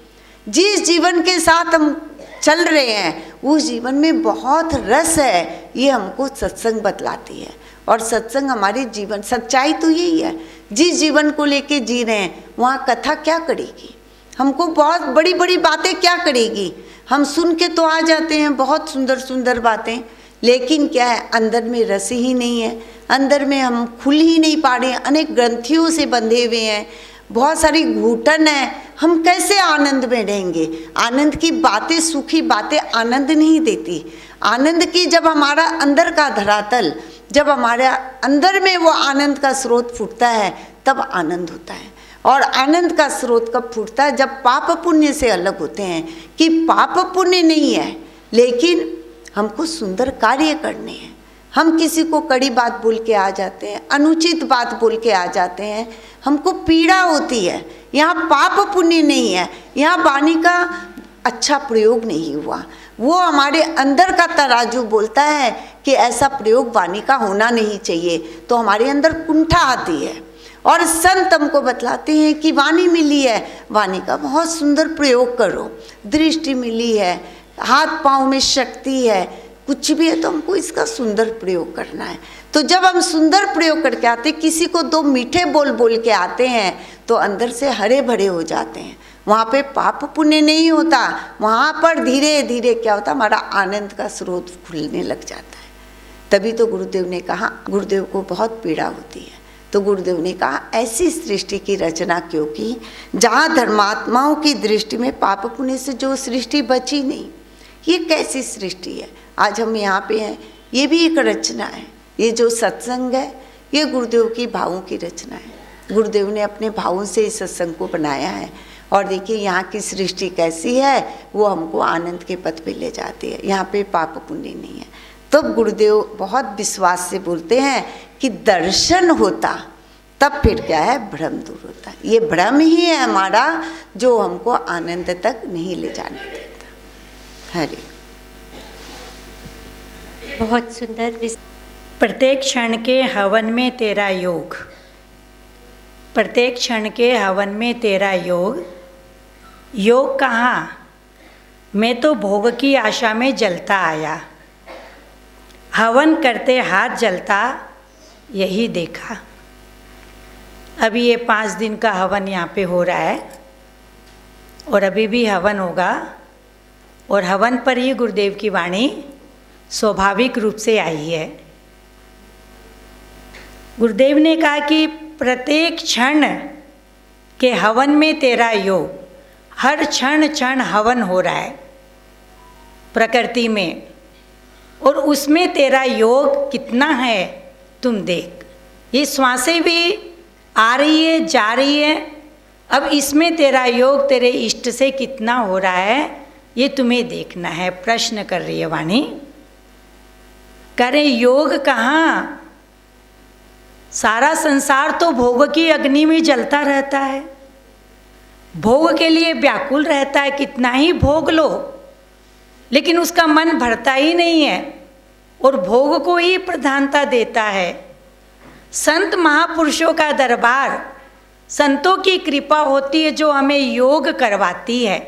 जिस जीवन के साथ हम चल रहे हैं, उस जीवन में बहुत रस है, ये हमको सत्संग बतलाती है। और सत्संग हमारे जीवन, सच्चाई तो यही है, जिस जीवन को लेके जी रहे हैं वहाँ कथा क्या करेगी? हमको बहुत बड़ी बड़ी बातें क्या करेगी? हम सुन के तो आ जाते हैं बहुत सुंदर सुंदर बातें, लेकिन क्या है, अंदर में रस ही नहीं है, अंदर में हम खुल ही नहीं पा रहे हैं, अनेक ग्रंथियों से बंधे हुए हैं, बहुत सारी घुटन है, हम कैसे आनंद में रहेंगे? आनंद की बातें, सुखी बातें आनंद नहीं देती। आनंद की जब हमारा अंदर का धरातल, जब हमारे अंदर में वो आनंद का स्रोत फूटता है तब आनंद होता है। और आनंद का स्रोत कब फूटता है? जब पाप पुण्य से अलग होते हैं, कि पाप पुण्य नहीं है लेकिन हमको सुंदर कार्य करने हैं। हम किसी को कड़ी बात बोल के आ जाते हैं, अनुचित बात बोल के आ जाते हैं, हमको पीड़ा होती है। यहाँ पाप पुण्य नहीं है, यहाँ वाणी का अच्छा प्रयोग नहीं हुआ। वो हमारे अंदर का तराजू बोलता है कि ऐसा प्रयोग वाणी का होना नहीं चाहिए, तो हमारे अंदर कुंठा आती है। और संत हमको बतलाते हैं कि वाणी मिली है, वाणी का बहुत सुंदर प्रयोग करो। दृष्टि मिली है, हाथ पाँव में शक्ति है, कुछ भी है तो हमको इसका सुंदर प्रयोग करना है। तो जब हम सुंदर प्रयोग करके आते, किसी को दो मीठे बोल बोल के आते हैं तो अंदर से हरे भरे हो जाते हैं। वहाँ पे पाप पुण्य नहीं होता, वहाँ पर धीरे धीरे क्या होता, हमारा आनंद का स्रोत खुलने लग जाता है। तभी तो गुरुदेव ने कहा, गुरुदेव को बहुत पीड़ा होती है, तो गुरुदेव ने कहा ऐसी सृष्टि की रचना क्यों की जहाँ धर्मात्माओं की दृष्टि में पाप पुण्य से जो सृष्टि बची नहीं। ये कैसी सृष्टि है? आज हम यहाँ पे हैं, ये भी एक रचना है। ये जो सत्संग है ये गुरुदेव की भावों की रचना है। गुरुदेव ने अपने भावों से इस सत्संग को बनाया है। और देखिए यहाँ की सृष्टि कैसी है, वो हमको आनंद के पथ पे ले जाती है। यहाँ पे पाप पुण्य नहीं है। तो गुरुदेव बहुत विश्वास से बोलते हैं कि दर्शन होता तब फिर क्या है, भ्रम दूर होता। ये भ्रम ही है हमारा जो हमको आनंद तक नहीं ले जाने देता। हरे बहुत सुंदर। प्रत्येक क्षण के हवन में तेरा योग, प्रत्येक क्षण के हवन में तेरा योग। योग कहाँ, मैं तो भोग की आशा में जलता आया, हवन करते हाथ जलता यही देखा। अभी ये 5 दिन का हवन यहाँ पे हो रहा है और अभी भी हवन होगा। और हवन पर ही गुरुदेव की वाणी स्वाभाविक रूप से आई है। गुरुदेव ने कहा कि प्रत्येक क्षण के हवन में तेरा योग, हर क्षण क्षण हवन हो रहा है प्रकृति में, और उसमें तेरा योग कितना है तुम देख। ये श्वासें भी आ रही है, जा रही है, अब इसमें तेरा योग तेरे इष्ट से कितना हो रहा है ये तुम्हें देखना है। प्रश्न कर रही है वाणी, करे योग कहाँ? सारा संसार तो भोग की अग्नि में जलता रहता है, भोग के लिए व्याकुल रहता है, कितना ही भोग लो, लेकिन उसका मन भरता ही नहीं है और भोग को ही प्रधानता देता है। संत महापुरुषों का दरबार, संतों की कृपा होती है जो हमें योग करवाती है।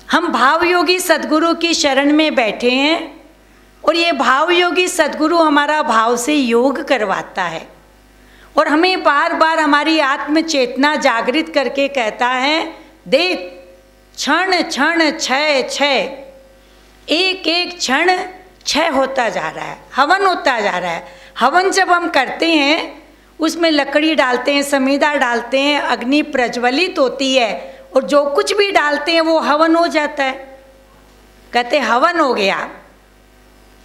हम भाव योगी सद्गुरु की शरण में बैठे हैं और ये भाव योगी सद्गुरु हमारा भाव से योग करवाता है और हमें बार बार हमारी आत्म चेतना जागृत करके कहता है देख क्षण क्षण क्षय क्षय, एक एक क्षण क्षय होता जा रहा है, हवन होता जा रहा है। हवन जब हम करते हैं उसमें लकड़ी डालते हैं, समीदा डालते हैं, अग्नि प्रज्वलित होती है और जो कुछ भी डालते हैं वो हवन हो जाता है। कहते हवन हो गया।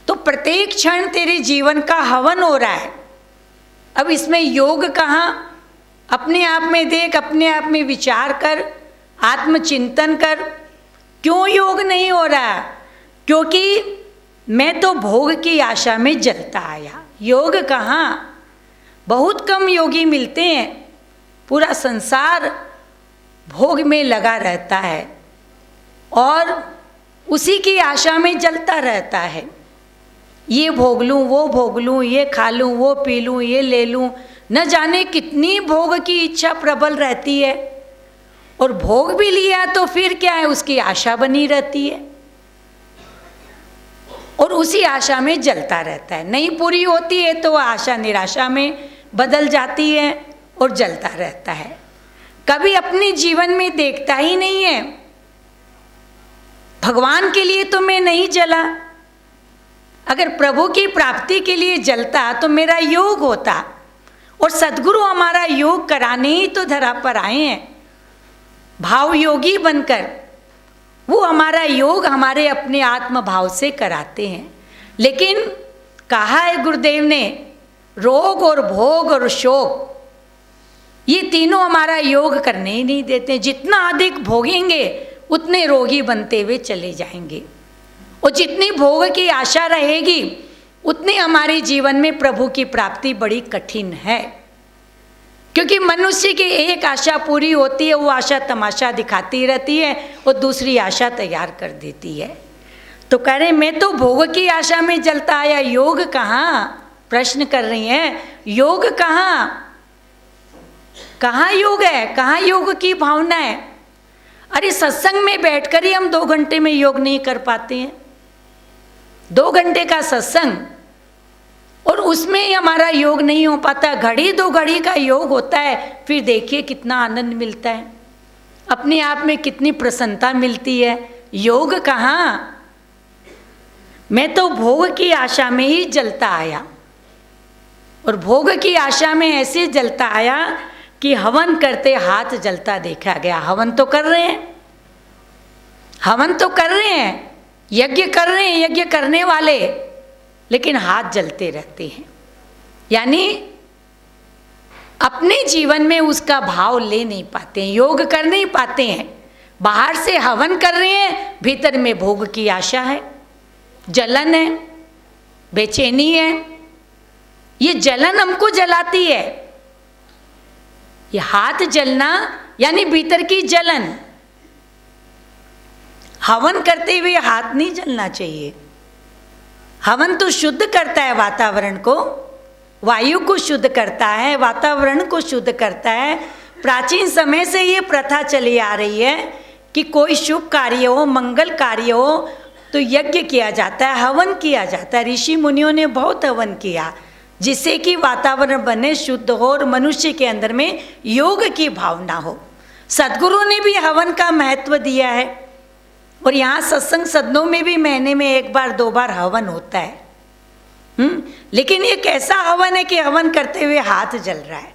तो प्रत्येक क्षण तेरे जीवन का हवन हो रहा है। अब इसमें योग कहाँ? अपने आप में देख, अपने आप में विचार कर, आत्मचिंतन कर। क्यों योग नहीं हो रहा? क्योंकि मैं तो भोग की आशा में जलता आया। योग कहाँ? बहुत कम योगी मिलते हैं। पूरा संसार भोग में लगा रहता है और उसी की आशा में जलता रहता है। ये भोग लूँ, वो भोग लूँ, ये खा लूँ, वो पी लूँ, ये ले लूँ, न जाने कितनी भोग की इच्छा प्रबल रहती है। और भोग भी लिया तो फिर क्या है, उसकी आशा बनी रहती है और उसी आशा में जलता रहता है। नहीं पूरी होती है तो आशा निराशा में बदल जाती है और जलता रहता है। कभी अपने जीवन में देखता ही नहीं है, भगवान के लिए तो मैं नहीं जला। अगर प्रभु की प्राप्ति के लिए जलता तो मेरा योग होता। और सद्गुरु हमारा योग कराने ही तो धरा पर आए हैं, भाव योगी बनकर। वो हमारा योग हमारे अपने आत्म भाव से कराते हैं। लेकिन कहा है गुरुदेव ने, रोग और भोग और शोक, ये तीनों हमारा योग करने ही नहीं देते। जितना अधिक भोगेंगे उतने रोगी बनते हुए चले जाएंगे और जितनी भोग की आशा रहेगी उतने हमारे जीवन में प्रभु की प्राप्ति बड़ी कठिन है। क्योंकि मनुष्य की एक आशा पूरी होती है, वो आशा तमाशा दिखाती रहती है और दूसरी आशा तैयार कर देती है। तो कह रहे मैं तो भोग की आशा में जलता आया, योग कहाँ? प्रश्न कर रही हैं, योग कहाँ? कहाँ योग है? कहाँ योग की भावना है? अरे सत्संग में बैठकर ही हम 2 घंटे में योग नहीं कर पाते हैं। 2 घंटे का सत्संग और उसमें ही हमारा योग नहीं हो पाता। घड़ी 2 घड़ी का योग होता है, फिर देखिए कितना आनंद मिलता है, अपने आप में कितनी प्रसन्नता मिलती है। योग कहाँ? मैं तो भोग की आशा में ही जलता आया और भोग की आशा में ऐसे जलता आया कि हवन करते हाथ जलता देखा गया। हवन तो कर रहे हैं, हवन तो कर रहे हैं, यज्ञ कर रहे हैं, यज्ञ करने वाले, लेकिन हाथ जलते रहते हैं। यानी अपने जीवन में उसका भाव ले नहीं पाते हैं, योग कर नहीं पाते हैं। बाहर से हवन कर रहे हैं, भीतर में भोग की आशा है, जलन है, बेचैनी है। ये जलन हमको जलाती है। ये हाथ जलना यानी भीतर की जलन। हवन करते हुए हाथ नहीं जलना चाहिए। हवन तो शुद्ध करता है वातावरण को, वायु को शुद्ध करता है, वातावरण को शुद्ध करता है। प्राचीन समय से ये प्रथा चली आ रही है कि कोई शुभ कार्य हो, मंगल कार्य हो तो यज्ञ किया जाता है, हवन किया जाता है। ऋषि मुनियों ने बहुत हवन किया जिससे कि वातावरण बने, शुद्ध हो और मनुष्य के अंदर में योग की भावना हो। सद्गुरु ने भी हवन का महत्व दिया है और यहाँ सत्संग सदनों में भी महीने में 1 बार 2 बार हवन होता है। लेकिन ये कैसा हवन है कि हवन करते हुए हाथ जल रहा है,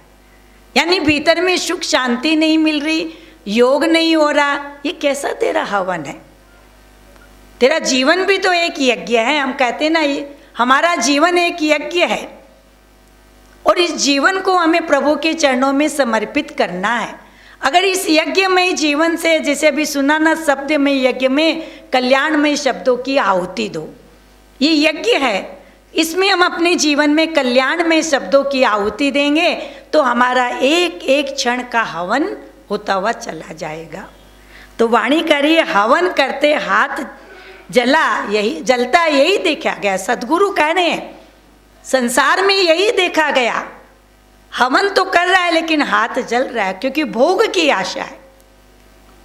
यानी भीतर में सुख शांति नहीं मिल रही, योग नहीं हो रहा। ये कैसा तेरा हवन है? तेरा जीवन भी तो एक यज्ञ है। हम कहते ना, ये हमारा जीवन एक यज्ञ है और इस जीवन को हमें प्रभु के चरणों में समर्पित करना है। अगर इस यज्ञ में जीवन से, जैसे अभी सुना ना, शब्द में यज्ञ में कल्याणमय शब्दों की आहुति दो, ये यज्ञ है। इसमें हम अपने जीवन में कल्याणमय शब्दों की आहुति देंगे तो हमारा एक एक क्षण का हवन होता हुआ चला जाएगा। तो वाणी करिए, हवन करते हाथ जला, यही जलता, यही देखा गया। सद्गुरु कह रहे हैं संसार में यही देखा गया। हवन तो कर रहा है लेकिन हाथ जल रहा है, क्योंकि भोग की आशा है।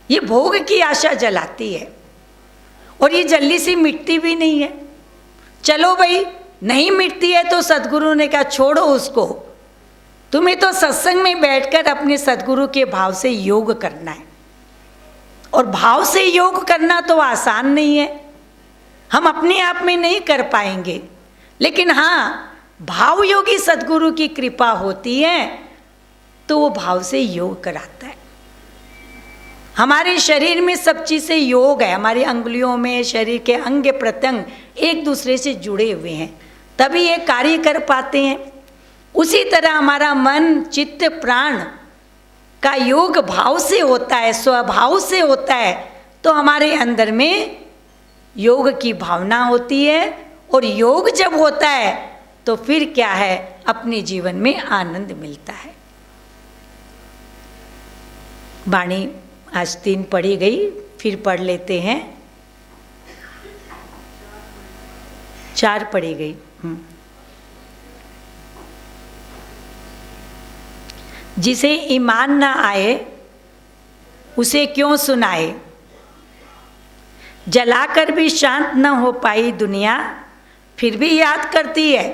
ये भोग की आशा जलाती है और ये जल्दी से मिटती भी नहीं है। चलो भाई, नहीं मिटती है तो सद्गुरु ने कहा छोड़ो उसको, तुम्हें तो सत्संग में बैठकर अपने सद्गुरु के भाव से योग करना है। और भाव से योग करना तो आसान नहीं है, हम अपने आप में नहीं कर पाएंगे। लेकिन हाँ, भाव योगी सद्गुरु की कृपा होती है तो वो भाव से योग कराता है। हमारे शरीर में सब चीज़ से योग है, हमारी अंगुलियों में, शरीर के अंग प्रत्यंग एक दूसरे से जुड़े हुए हैं, तभी ये कार्य कर पाते हैं। उसी तरह हमारा मन, चित्त, प्राण का योग भाव से होता है, स्वभाव से होता है, तो हमारे अंदर में योग की भावना होती है। और योग जब होता है तो फिर क्या है, अपने जीवन में आनंद मिलता है। वाणी आज 3 पढ़ी गई, फिर पढ़ लेते हैं। 4 पढ़ी गई। जिसे ईमान न आए उसे क्यों सुनाए, जलाकर भी शांत न हो पाई दुनिया फिर भी याद करती है।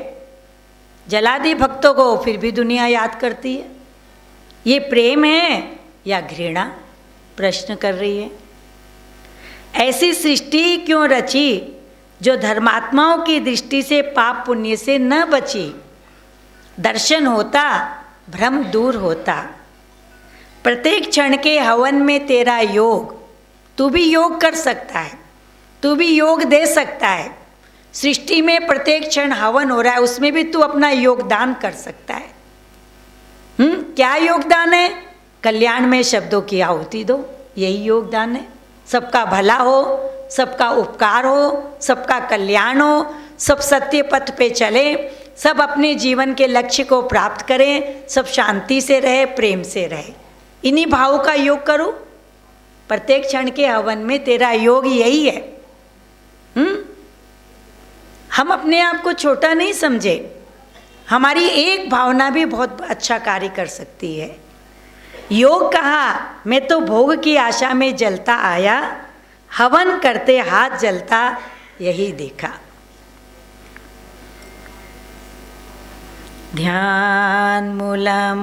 जला दी भक्तों को, फिर भी दुनिया याद करती है। ये प्रेम है या घृणा, प्रश्न कर रही है। ऐसी सृष्टि क्यों रची जो धर्मात्माओं की दृष्टि से पाप पुण्य से न बची। दर्शन होता भ्रम दूर होता। प्रत्येक क्षण के हवन में तेरा योग, तू भी योग कर सकता है, तू भी योग दे सकता है। सृष्टि में प्रत्येक क्षण हवन हो रहा है, उसमें भी तू अपना योगदान कर सकता है। क्या योगदान है? कल्याण में शब्दों की आहुति दो, यही योगदान है। सबका भला हो, सबका उपकार हो, सबका कल्याण हो, सब सत्य पथ पे चले, सब अपने जीवन के लक्ष्य को प्राप्त करें, सब शांति से रहे, प्रेम से रहे। इन्हीं भावों का योग करो। प्रत्येक क्षण के हवन में तेरा योग यही है। हम अपने आप को छोटा नहीं समझे, हमारी एक भावना भी बहुत अच्छा कार्य कर सकती है। योग कहा, मैं तो भोग की आशा में जलता आया, हवन करते हाथ जलता यही देखा। ध्यान मूलम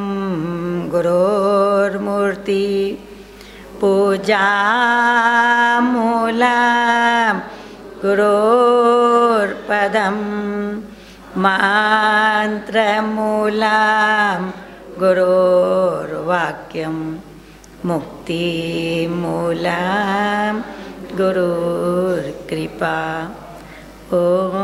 गुरोर्मूर्ति, पूजा मूलम गुरोर्पदम, मंत्रमूलम गुरोर्वाक्यम, मुक्तिमूलम गुरोर्कृपा। ओम।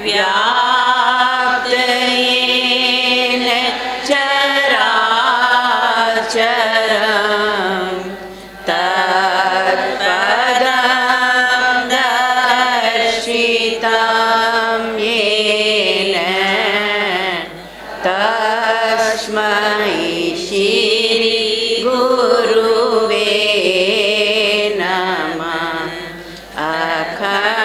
व्या दर्शितं येन तस्मै श्री गुरुवे नमः। अखण्डानन्द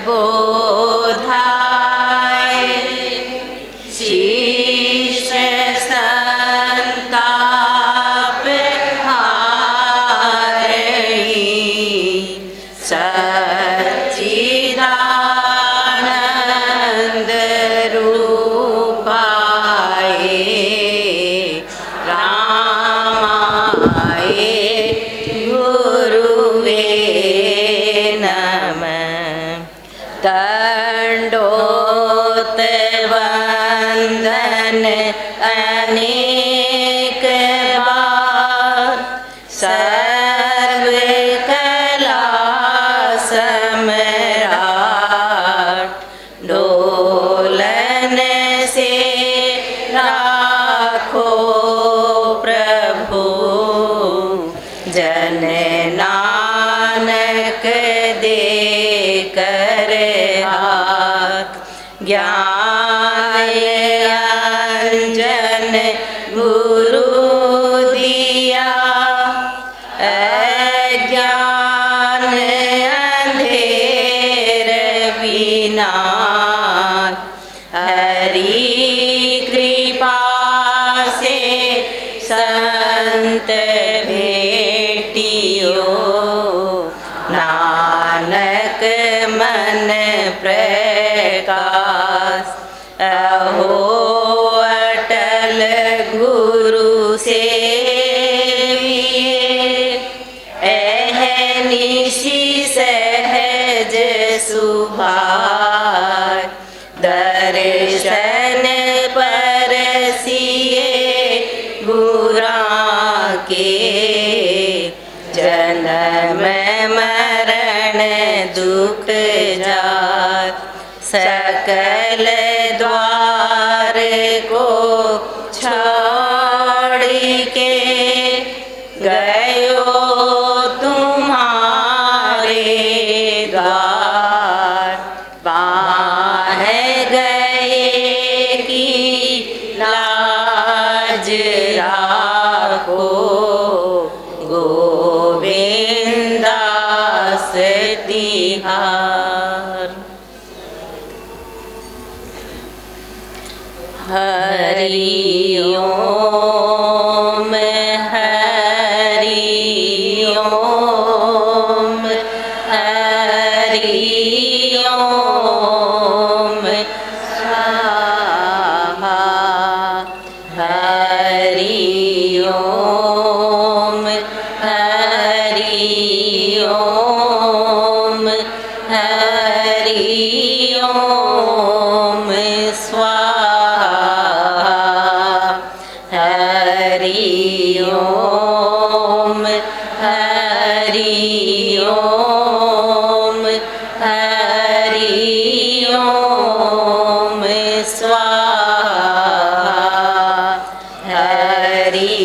बोधाय शीश संताप हारणी सच्चिदानंद रूपाय रामाय गुरुवे नमः। दंडोत वंदन अनेक बार सर्व कला सम्राट डोलन से राखो प्रभु जन नानक दे कर हाथ ज्ञान अंजन गुरु दिया अज्ञान अंधेर विनाश हरि कृपा से संत भेटियो नानक मन प्रकाश अहो अटल गुरु सेविये अहनिशि सहज सुभाष दर्शन परसिए गुरा के जन्म मरण दुख जात सकल द्वार को छोड़ के गयो तुम्हारे द्वार बाह गए की लाज राखो गोविंदास तिहार। हरि ओम हरि ओम हरि ओम स्वाहा हरि ओम हरि ओम हरि ओम स्वाहा हरि ओम हरि ओम हरि ओम स्वाहा हरि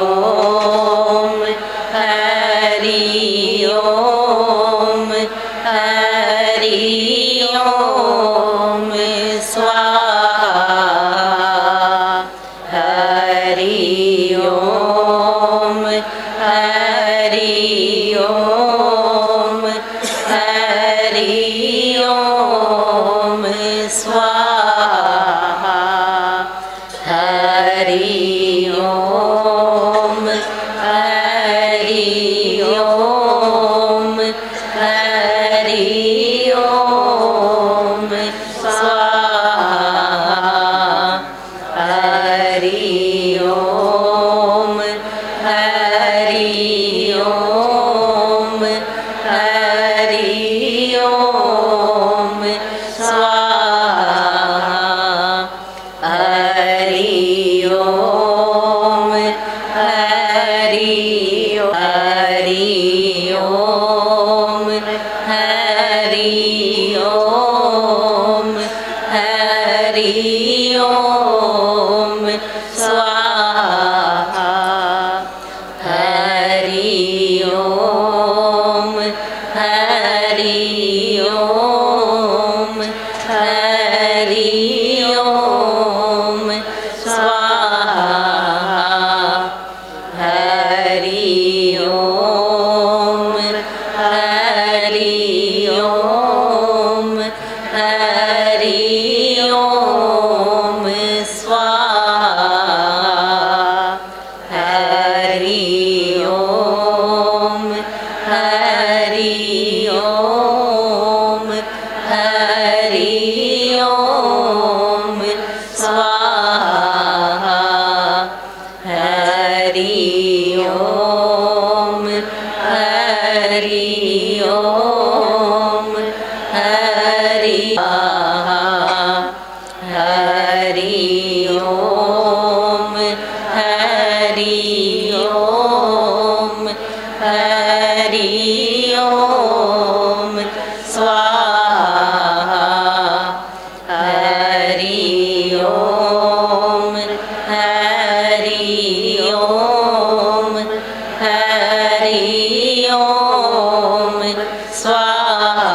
ओम हरि ओम हरि ओम स्वाहा हरि ओम हरि ओम हरि ओम स्वाहा हरि ओम हरि ओम हरि ओम स्वाहा हरि ओम हरि ओम हरि ओम स्वाहा हरि ओम हरि ओम हरि ओम हरि ओम स्वाहा हरि ओम ओम हरि ओम स्वाहा हरि ओम हरि ओम हरि हरि ओम हरि ओम हरि ओम स्वाहा हरि ओम हरि ओम हरि ओम स्वाहा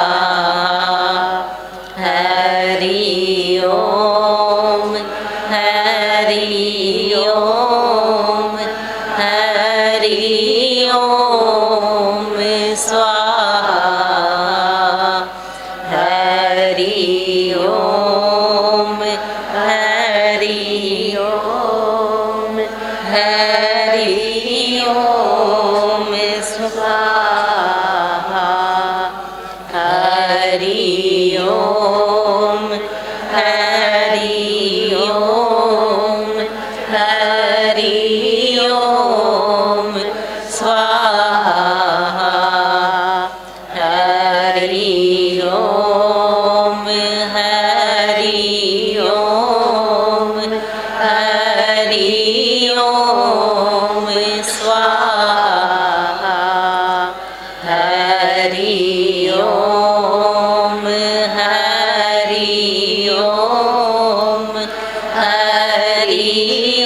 हरि ओम हरि ओम हरि ओम स्वाहा हरि ओम हरि ओम हरि ओम स्वाहा हरि ओम हरि ओम हरि ओम स्वाहा हरि ओम हरि ओम हरि ओम स्वाहा हरि ओम हरि ओम हरि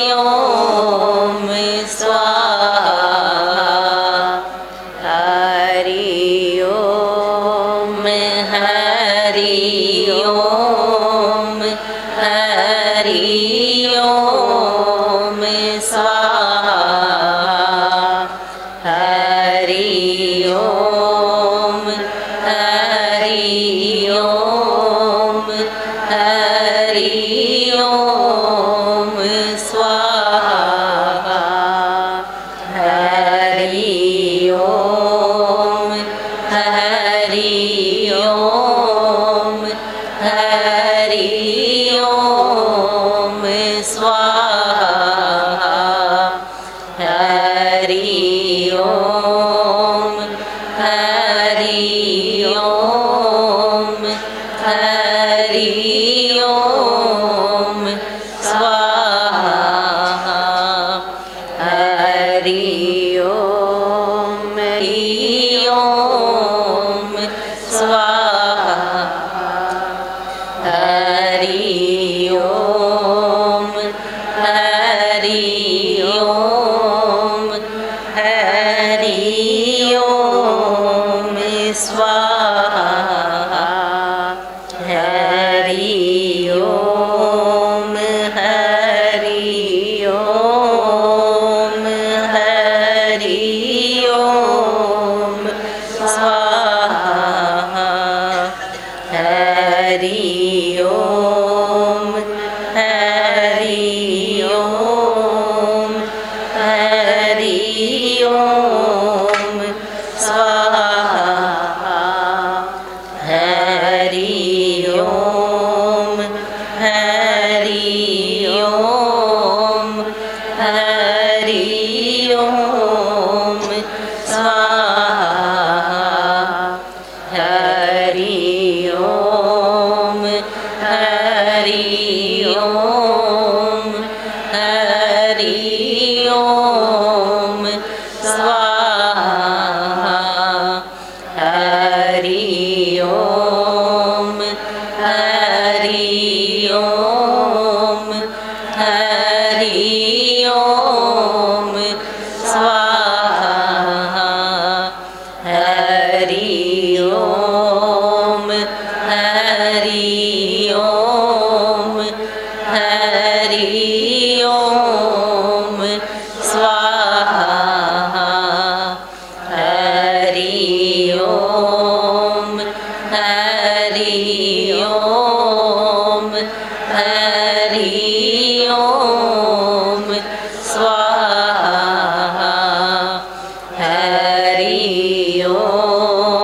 ओम स्वाहा हरि ओम हरि ओम हरि ओम स्वाहा हरि ओम हरि ओम हरि ओम स्वाहा हरि ओम हरि ओम हरि ओम स्वाहा हरि ओम हरि ओम हरि ओम स्वाहा हरि ओम स्वाहा हरि ओम हरि ओम हरि ओम स्वाहा हरि ओम हरि ओम हरि ओम स्वाहा हरि ओम हरि ओम हरि ओम स्वाहा हरि ओम हरि ओम हरि ओम स्वाहा हरि ओम हरि ओम हरि ओम स्वाहा हरि ओम हरि ओम हरि ओम स्वाहा हरि ओम हरि ओम हरि ओम स्वाहा हरि ओम हरि ओम हरि ओम स्वाहा हरि ओम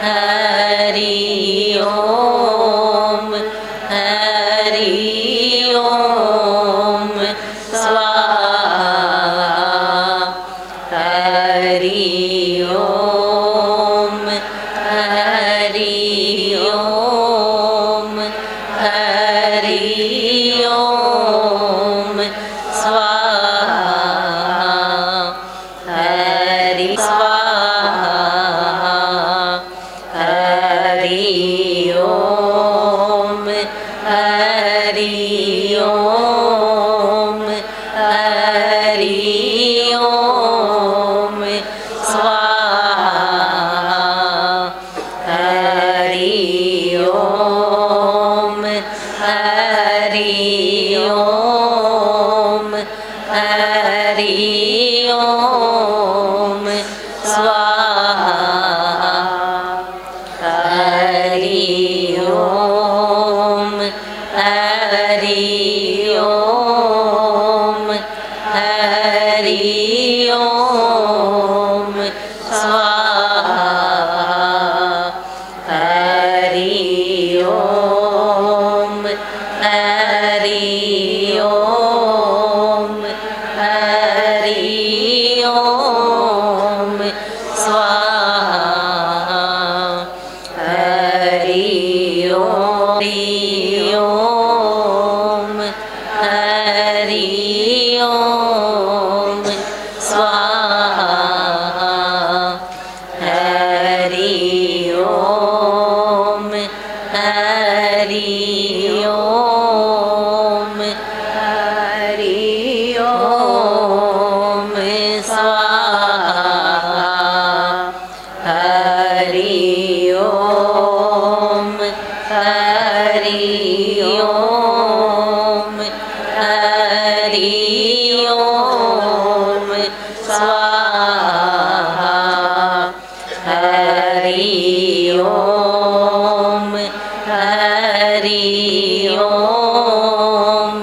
हरि ओम हरि ओम स्वाहा हरि ओम हरि ओम हरि ओम स्वाहा हरि स्वाहा हरि ओम हरि ओम हरि ओम स्वाहा हरि ओम हरि ओम हरि ओम स्वाहा हरि ओम हरि ओम हरि ओम स्वाहा हरि ओम हरि ओम हरि ओम स्वाहा हरि ओम हरि ओम स्वाहा हरि ओम हरि ओम हरि ओम स्वाहा हरि ओम हरि ओम हरि ओम स्वाहा हरि ओम हरि ओम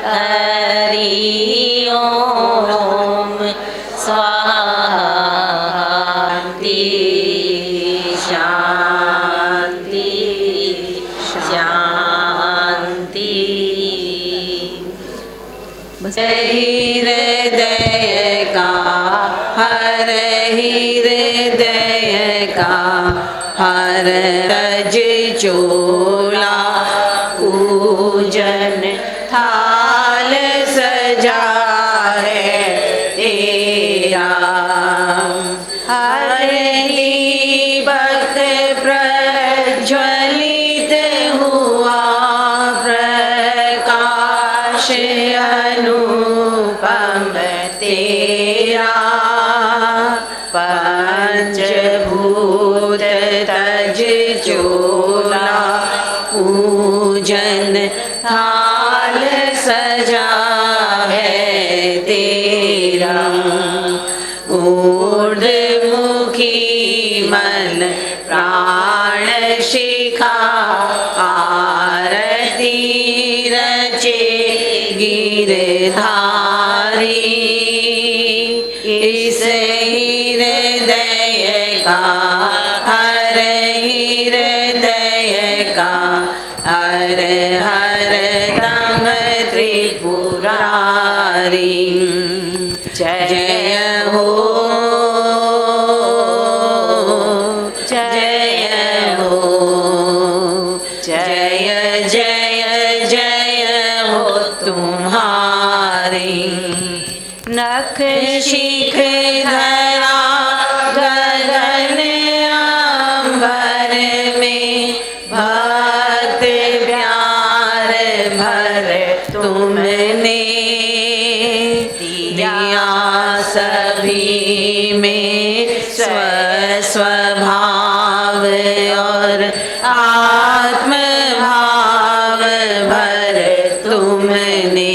हरि ओम शांति शांति शांति। हृदय का हर हृदय का हर रज चोला पूजन थाल सजा है तेरा हर दीपक प्रज्वलित हुआ प्रकाश अनुपम तेरा पंचभूत तज चोला पूजन थाल सजा है तेरा ऊर्ध्वमुखी मन प्राण शिखा आरती रचे गिरधारी इस हृदय का हर हृदय का हर हर दम त्रिपुरारी जय हो जय हो जय जय जय हो तुम्हारी नख शिख धरा गगन अंबर में भक्त प्यार भर तुमने दिया सभी में स्वभाव और आत्म भाव भर तुमने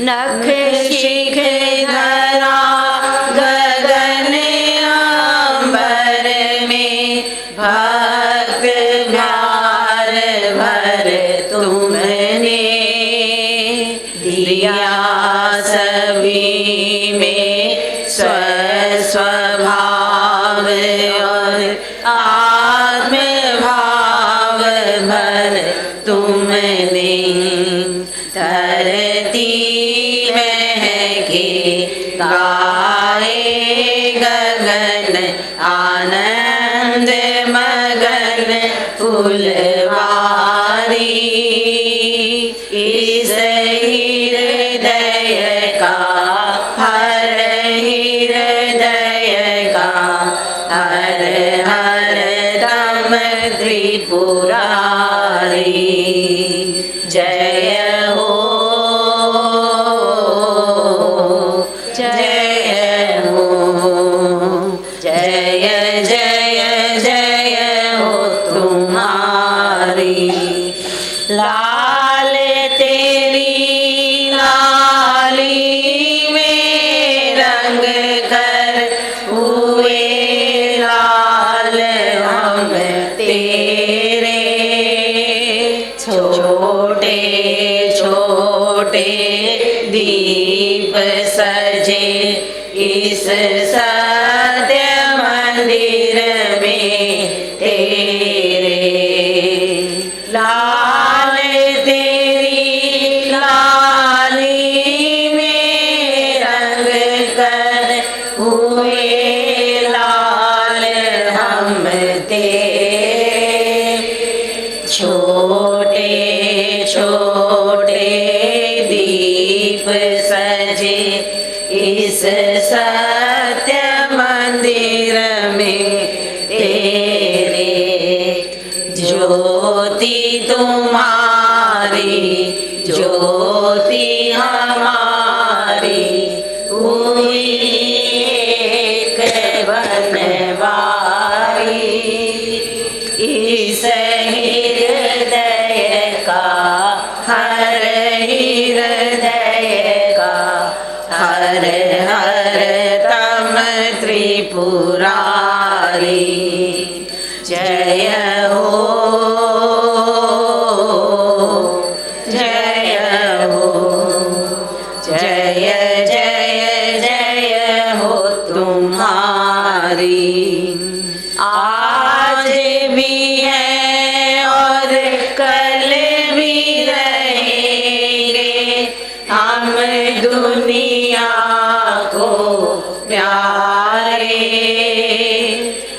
नख शिख धरा गगन अंबर में भक्त प्यार भर तुमने दिया सभी में स्वभाव और आत्म भाव भर तुमने धरती महके गाए गगन आनंद मगन फुलवारी इस हृदय का हर हृदय का हर हर दम त्रिपुरारी जय हो जय हो जय जय जय हो तुम्हारी लाल तेरी लाली में रंग कर हुए लाल हम तेरे छोटे छोटे दीप सजे इस सत्य मंदिर में तेरे लाल तेरी लाली में रंग कर हुए लाल हम तेरे छोटे छोटे दीप सजे इस सत्य मंदिर में तेरे ज्योति तुम्हारी ज्योति हमारी हुई एक बनवारी इस हृदय का हर हृदय का हर हर तम त्रिपुरारी जय हो जय हो जय जय जय हो तुम्हारी आज भी है और कल भी रहेंगे हम दुनिया को प्यारे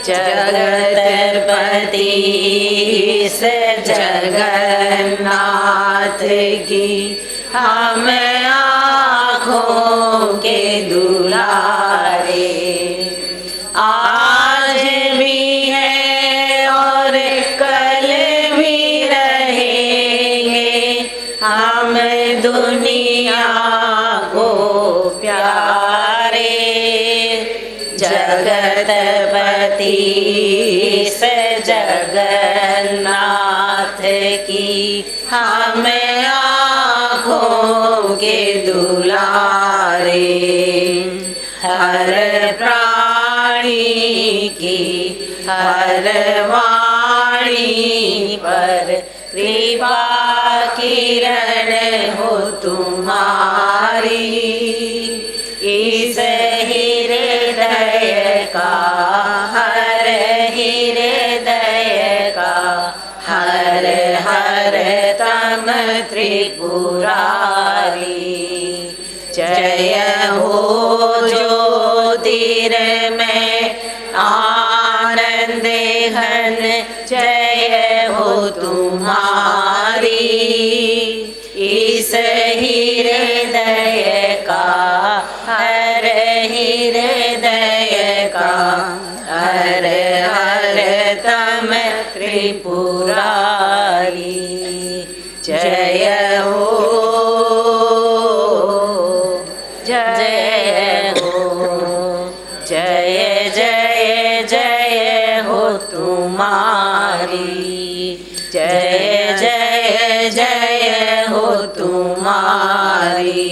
जगतपति इस जगन्नाथ की हम आँखों के दुलारे आज भी है और कल भी रहेंगे हम दुनिया को प्यारे जगतपति इस जगन्नाथ की हम आँखों के दुलारे हर प्राणी की हर वाणी पर कृपा किरण हो तुम्हारी इस हृदय का हर हृदय का हर हर तम त्रिपुरारी जय हो ज्योतिर्मय आनंद घन जय हो तुम्हारी इस हृदय का हर हृदय का हर हर तम त्रिपुरारी जय हो जय हो जय जय जय हो तुम्हारी जय जय जय हो तुम्हारी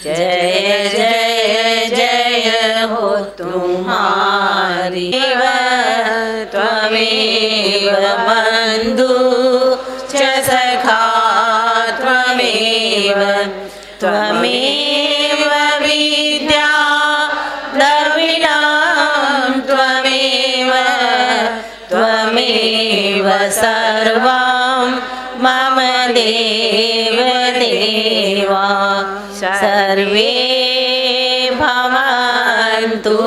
जय जय जय हो तुम्हारी त्वमेव बन्धु च सखा त्वमेव त्वमेव विद्या द्रविणं त्वमेव देव सर्वं मम देव देवा सर्वे भवन्तु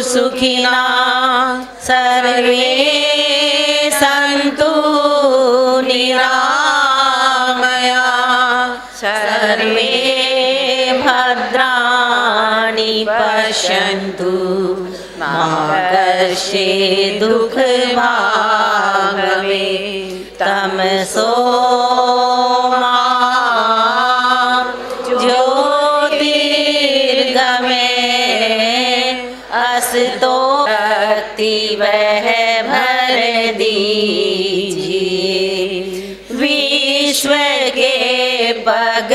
सुखिनः सर्वे सन्तु निरामया सर्वे भद्राणि पश्यन्तु मा कश्चित् दुःखभाग् भवेत् तमसो मा ज्योतिर्गमय असतो शक्ति वह भर दीजिए विश्व के पग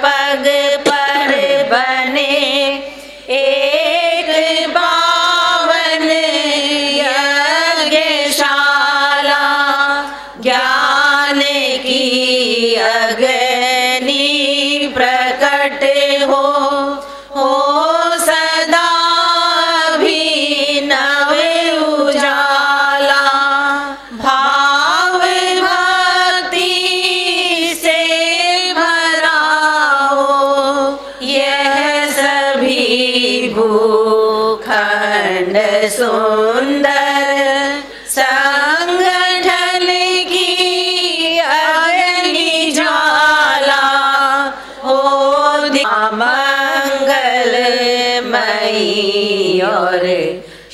पग पर बने एक पावन यज्ञशाला ज्ञान की अग्नि प्रकट हो सदा भी नव उजाला भाव भक्ति से भरा हो यह सभी भूखंड सुंदर संगठन की अग्नि ज्वाला हो मंगलमयी और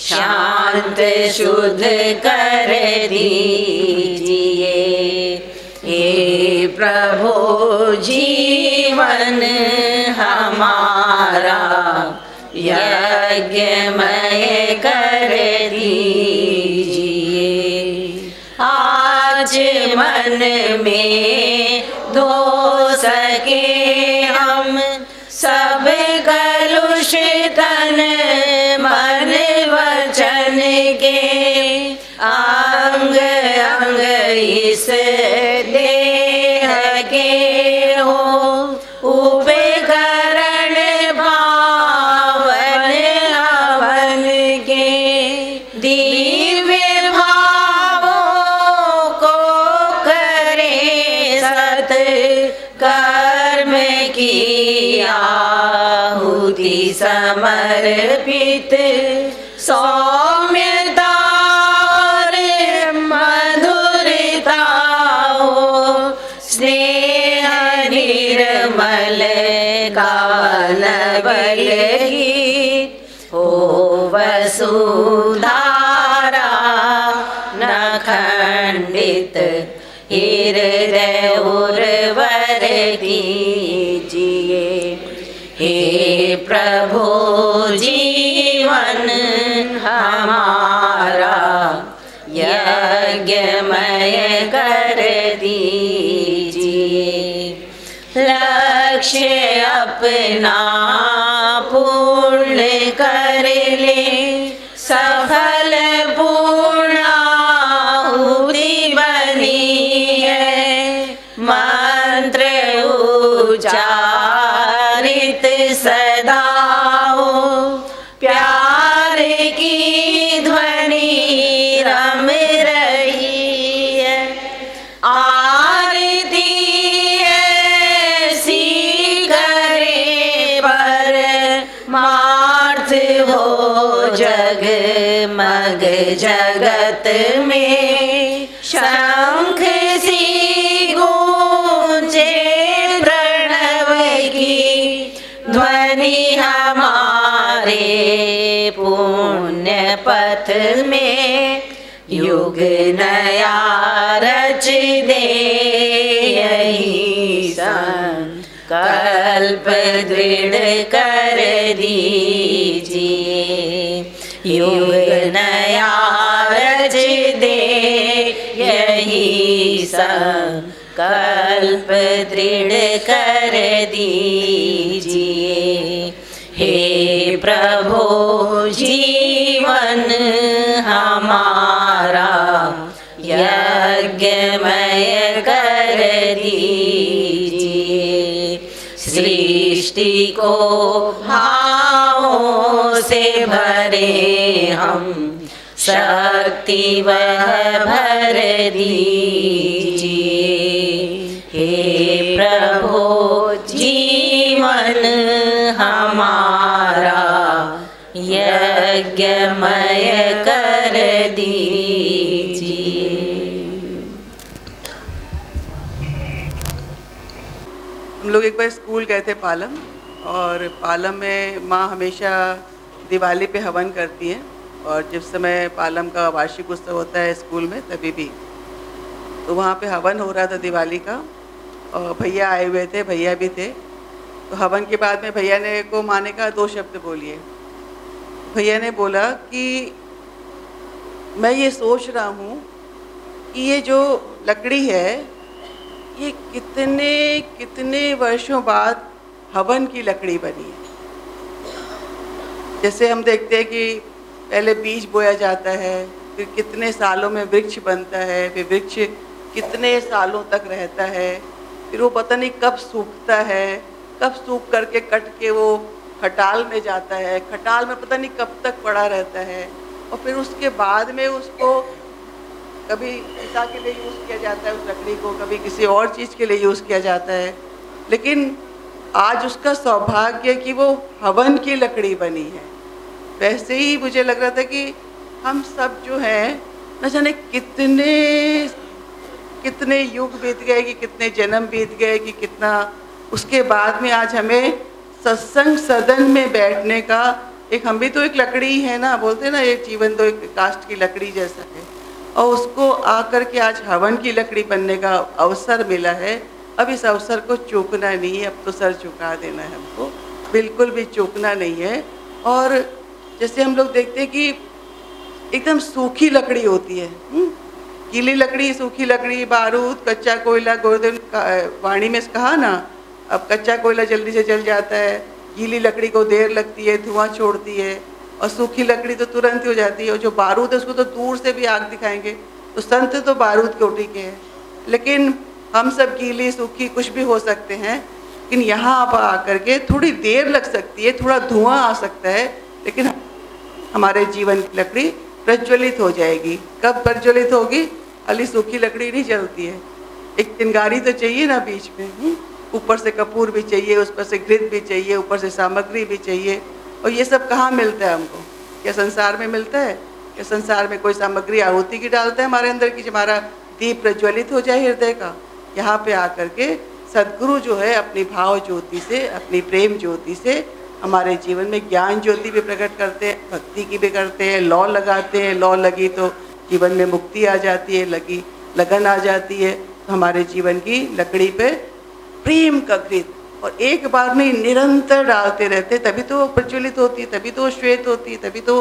शांत शुद्ध कर दीजिए हे प्रभु जीवन हमारा यज्ञमय कर दीजिए आज मन में धो सके हम सब कलुष तन मन वचन के अंग अंग इस देह के हो उपकरण पावन हवन के दिव्य भावों को करे सत कर्म की आहुति समर्पित सौम्यता और मधुरता हो स्नेह निर्मल कालबल गीत हो वसुधारा न खंडित हृदय उर्वर दीजिए हे प्रभु जीवन हमारा यज्ञमय कर दीजिए लक्ष्य अपना पूर्ण कर ले सफल पूर्णाहुति बनी है मंत्र उच्चारित सदा हो प्यार की ध्वनि रम रही है आरती ऐसी करे पर मार्थ हो जगमग जगत में शंख सी गूंजे प्रणव की ध्वनि हमारे पुण्य पथ में युग नया रच दे यही संकल्प दृढ़ कर दीजिए युग नया रच दे यही संकल्प दृढ़ कर दीजिए हे प्रभु जीवन हमारा यज्ञमय कर दीजिए सृष्टि को भावों से भरे हम शक्ति वह भर दीजिए। हे प्रभु जीवन हमारा यज्ञमय कर दीजिए। हम लोग एक बार स्कूल गए थे पालम, और पालम में माँ हमेशा दिवाली पे हवन करती हैं, और जिस समय पालम का वार्षिक उत्सव होता है स्कूल में तभी भी, तो वहाँ पे हवन हो रहा था दिवाली का, और भैया आए हुए थे, भैया भी थे। तो हवन के बाद में भैया ने को माँ ने कहा 2 शब्द बोलिए। भैया ने बोला कि मैं ये सोच रहा हूँ कि ये जो लकड़ी है ये कितने कितने वर्षों बाद हवन की लकड़ी बनी है। जैसे हम देखते हैं कि पहले बीज बोया जाता है, फिर कितने सालों में वृक्ष बनता है, फिर वृक्ष कितने सालों तक रहता है, फिर वो पता नहीं कब सूखता है, कब सूख करके कट के वो खटाल में जाता है, खटाल में पता नहीं कब तक पड़ा रहता है, और फिर उसके बाद में उसको कभी ईसा के लिए यूज़ किया जाता है उस लकड़ी को, कभी किसी और चीज़ के लिए यूज़ किया जाता है। लेकिन आज उसका सौभाग्य कि वो हवन की लकड़ी बनी है। वैसे ही मुझे लग रहा था कि हम सब जो हैं न जाने कितने कितने युग बीत गए, कि कितने जन्म बीत गए, कि कितना उसके बाद में आज हमें सत्संग सदन में बैठने का एक, हम भी तो एक लकड़ी है ना, बोलते हैं ना एक जीवन तो एक काष्ठ की लकड़ी जैसा है, और उसको आकर के आज हवन की लकड़ी बनने का अवसर मिला है। अब इस अवसर को चूकना नहीं है, अब तो सर झुका देना है हमको, बिल्कुल भी चूकना नहीं है। और जैसे हम लोग देखते हैं कि एकदम सूखी लकड़ी होती है, गीली लकड़ी, सूखी लकड़ी, बारूद, कच्चा कोयला, गोवर्धन वाणी में कहा ना, अब कच्चा कोयला जल्दी से जल जाता है, गीली लकड़ी को देर लगती है, धुआं छोड़ती है, और सूखी लकड़ी तो तुरंत ही हो जाती है। और जो बारूद है उसको तो दूर से भी आग दिखाएंगे, तो संत तो बारूद के टीके हैं। लेकिन हम सब गीली सूखी कुछ भी हो सकते हैं, लेकिन यहाँ आप आकर के थोड़ी देर लग सकती है, थोड़ा धुआं आ सकता है, लेकिन हमारे जीवन की लकड़ी प्रज्वलित हो जाएगी। कब प्रज्वलित होगी? खाली सूखी लकड़ी नहीं जलती है, एक चिंगारी तो चाहिए ना बीच में, ऊपर से कपूर भी चाहिए, उस पर से घृत भी चाहिए, ऊपर से सामग्री भी चाहिए। और ये सब कहाँ मिलता है हमको? क्या संसार में मिलता है? क्या संसार में कोई सामग्री आहुति की डालता है हमारे अंदर की हमारा दीप प्रज्वलित हो जाए हृदय का? यहाँ पे आकर के सद्गुरु जो है अपनी भाव ज्योति से, अपनी प्रेम ज्योति से हमारे जीवन में ज्ञान ज्योति भी प्रकट करते हैं, भक्ति की भी करते हैं, लौ लगाते हैं। लौ लगी तो जीवन में मुक्ति आ जाती है, लगी लगन आ जाती है। तो हमारे जीवन की लकड़ी पे प्रेम का घृत, और एक बार नहीं निरंतर डालते रहते, तभी तो वो प्रज्वलित होती है, तभी तो वो श्वेत होती है, तभी तो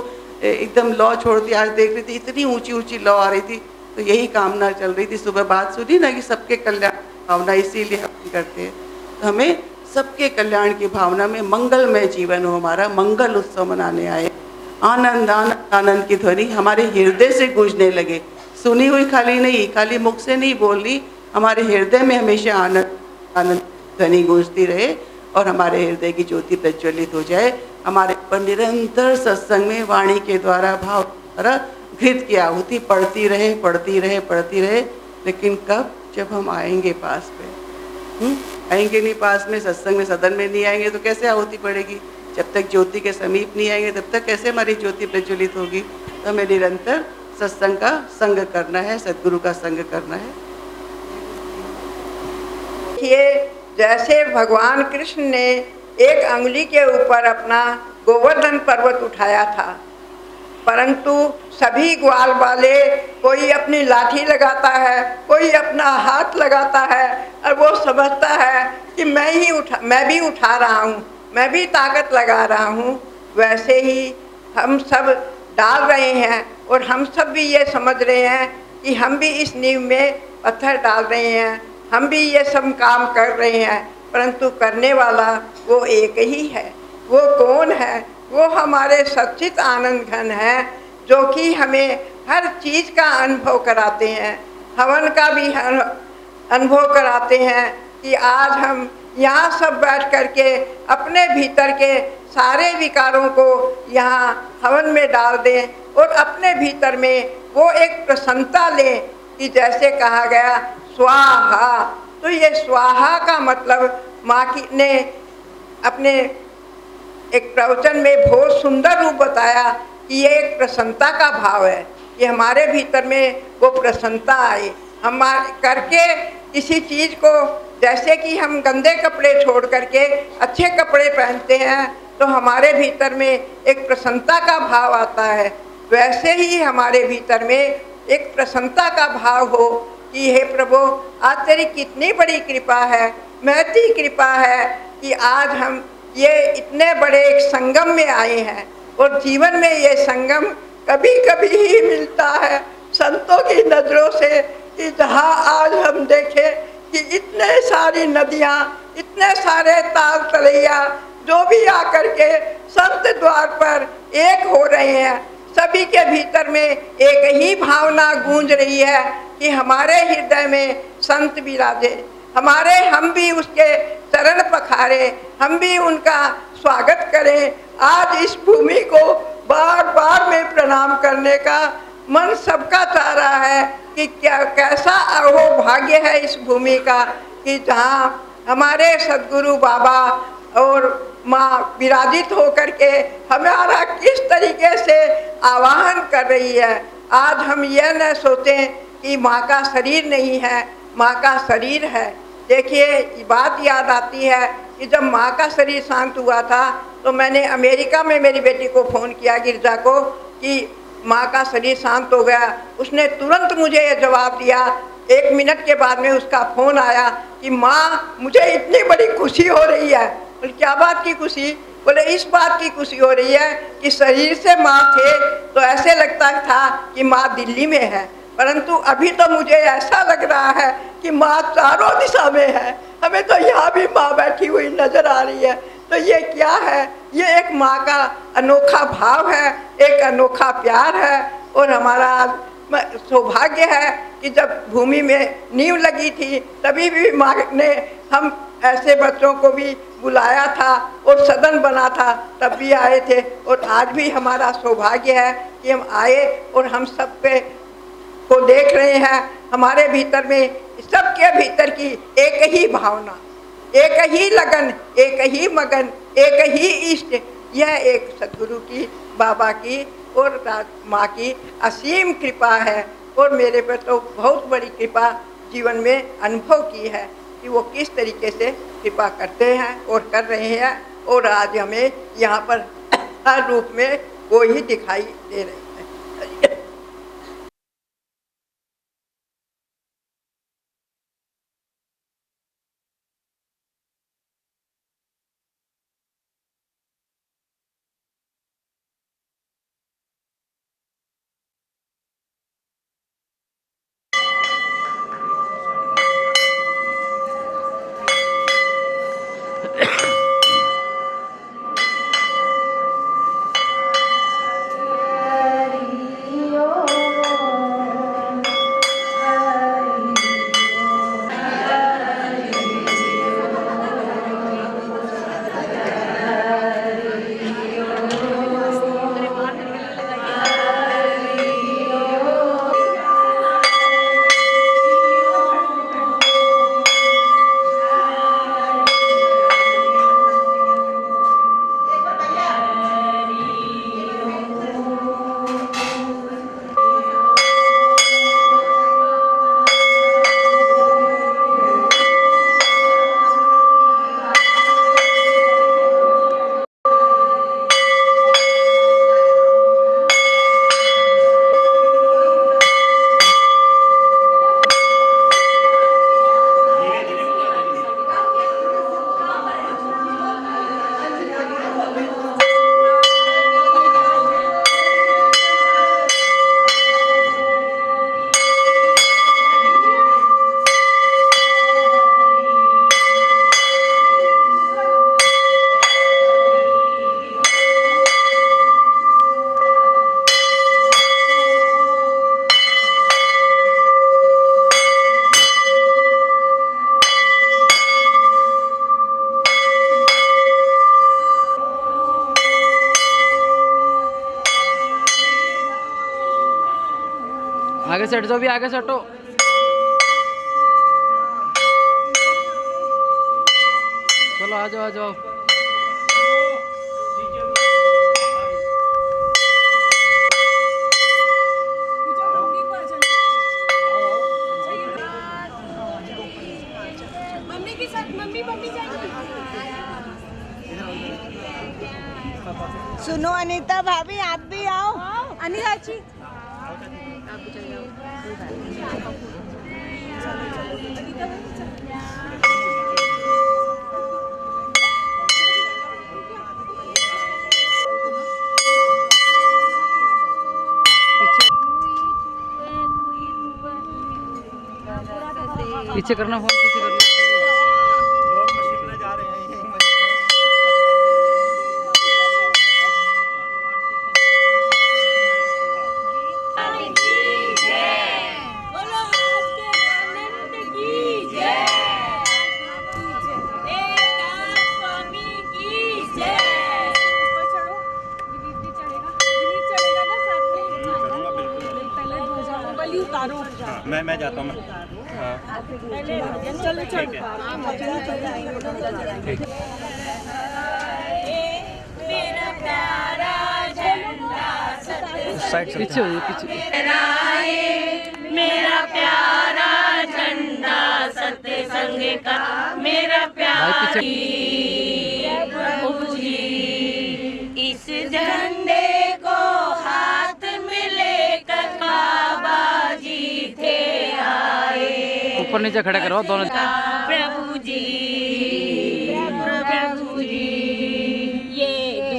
एकदम लौ छोड़ती है। आज देख रही थी इतनी ऊंची ऊंची लौ आ रही थी, तो यही कामना चल रही थी। सुबह बात सुनी ना कि सबके कल्याण भावना, इसीलिए हम करते हैं। तो हमें सबके कल्याण की भावना में मंगलमय जीवन हो, हमारा मंगल उत्सव मनाने आए। आनंद आनंद आनंद की ध्वनि हमारे हृदय से गूंजने लगे, सुनी हुई खाली नहीं, खाली मुख से नहीं बोलनी, हमारे हृदय में हमेशा आनंद आनंद ध्वनि गूंजती रहे, और हमारे हृदय की ज्योति प्रज्वलित हो जाए। हमारे पर निरंतर सत्संग में वाणी के द्वारा, भाव द्वारा घृत की आहुति पढ़ती रहे, पढ़ती रहे, पढ़ती रहे। लेकिन कब? जब हम आएंगे पास में, आएंगे नहीं पास में, सत्संग में, सदन में नहीं आएंगे तो कैसे आहुति पड़ेगी? जब तक ज्योति के समीप नहीं आएंगे तब तक कैसे हमारी ज्योति प्रज्वलित होगी? तो हमें निरंतर सत्संग का संग करना है, सद्गुरु का संग करना है। देखिए, जैसे भगवान कृष्ण ने एक अंगुली के ऊपर अपना गोवर्धन पर्वत उठाया था, परंतु सभी ग्वाल वाले कोई अपनी लाठी लगाता है, कोई अपना हाथ लगाता है, और वो समझता है कि मैं भी उठा रहा हूँ, मैं भी ताकत लगा रहा हूँ। वैसे ही हम सब डाल रहे हैं, और हम सब भी ये समझ रहे हैं कि हम भी इस नींव में पत्थर डाल रहे हैं, हम भी ये सब काम कर रहे हैं, परंतु करने वाला वो एक ही है। वो कौन है? वो हमारे सच्चित आनंद घन है, जो कि हमें हर चीज़ का अनुभव कराते हैं, हवन का भी अनुभव कराते हैं। कि आज हम यहाँ सब बैठ कर के अपने भीतर के सारे विकारों को यहाँ हवन में डाल दें, और अपने भीतर में वो एक प्रसन्नता लें कि जैसे कहा गया स्वाहा, तो ये स्वाहा का मतलब माँ की ने अपने एक प्रवचन में बहुत सुंदर रूप बताया कि ये एक प्रसन्नता का भाव है कि हमारे भीतर में वो प्रसन्नता आए। हम करके किसी चीज़ को, जैसे कि हम गंदे कपड़े छोड़ करके अच्छे कपड़े पहनते हैं तो हमारे भीतर में एक प्रसन्नता का भाव आता है, वैसे ही हमारे भीतर में एक प्रसन्नता का भाव हो कि हे प्रभु, आज तेरी कितनी बड़ी कृपा है, महती कृपा है कि आज हम ये इतने बड़े एक संगम में आए हैं। और जीवन में ये संगम कभी कभी ही मिलता है संतों की नज़रों से, कि जहाँ आज हम देखें कि इतने सारी नदियाँ, इतने सारे ताल तलैया जो भी आकर के संत द्वार पर एक हो रहे हैं, सभी के भीतर में एक ही भावना गूंज रही है कि हमारे हृदय में संत विराजे, हम भी उसके चरण पखारे, हम भी उनका स्वागत करें। आज इस भूमि को बार बार में प्रणाम करने का मन सबका चाह रहा है कि क्या कैसा अहोभाग्य है इस भूमि का कि जहाँ हमारे सद्गुरु बाबा और माँ विराजित होकर के हमारा किस तरीके से आवाहन कर रही है। आज हम यह न सोचें कि माँ का शरीर नहीं है, माँ का शरीर है। देखिए, बात याद आती है कि जब माँ का शरीर शांत हुआ था तो मैंने अमेरिका में मेरी बेटी को फ़ोन किया, गिरजा को, कि माँ का शरीर शांत हो गया। उसने तुरंत मुझे ये जवाब दिया, 1 मिनट के बाद में उसका फ़ोन आया कि माँ, मुझे इतनी बड़ी खुशी हो रही है। बोले क्या बात की खुशी? बोले इस बात की खुशी हो रही है कि शरीर से माँ थे तो ऐसे लगता था कि माँ दिल्ली में है, परंतु अभी तो मुझे ऐसा लग रहा है कि माँ चारों दिशा में है, हमें तो यहाँ भी माँ बैठी हुई नजर आ रही है। तो ये क्या है? ये एक माँ का अनोखा भाव है, एक अनोखा प्यार है। और हमारा सौभाग्य है कि जब भूमि में नींव लगी थी तभी भी माँ ने हम ऐसे बच्चों को भी बुलाया था और सदन बना था, तब भी आए थे। और आज भी हमारा सौभाग्य है कि हम आए और हम सब पे को देख रहे हैं। हमारे भीतर में, सबके भीतर की एक ही भावना, एक ही लगन, एक ही मगन, एक ही इष्ट, यह एक सद्गुरु की, बाबा की और माँ की असीम कृपा है। और मेरे पर तो बहुत बड़ी कृपा जीवन में अनुभव की है कि वो किस तरीके से कृपा करते हैं और कर रहे हैं। और आज हमें यहाँ पर हर रूप में वो ही दिखाई दे रहे हैं। आगे से हट जाओ भी, आगे से हटो। चलो आ जाओ आ जाओ। सुनो अनीता भाभी, आप भी आओ। अनीता जी पीछे करना फोन, पीछे करना। लोग मशीन में जा रहे हैं। मैं जाता हूँ। चलो चलो ठीक है। मेरा प्यारा झंडा साइड से पीछे हो, पीछे। मेरा प्यारा झंडा सत्य संग का, मेरा प्यारा प्रभु जी, इस झंडे को हाथ में लेकर बाबा जी थे आए। ऊपर नीचे खड़ा करो दोनों। प्रभु जी, प्रभु जी, ये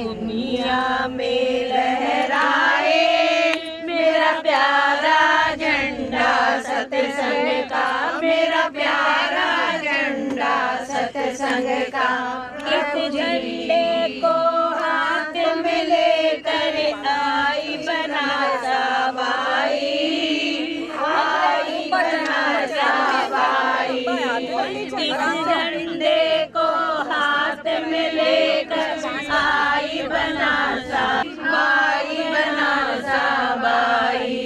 दुनिया में लहराए मेरा प्यारा झंडा सत्संग का, मेरा प्यारा झंडा सत्संग का। इस झंडे को हाथ में लेकर आई बना सबाई, आई बना सबाई। इस झंडे को हाथ में लेकर आई बना सबाई, बना सबाई।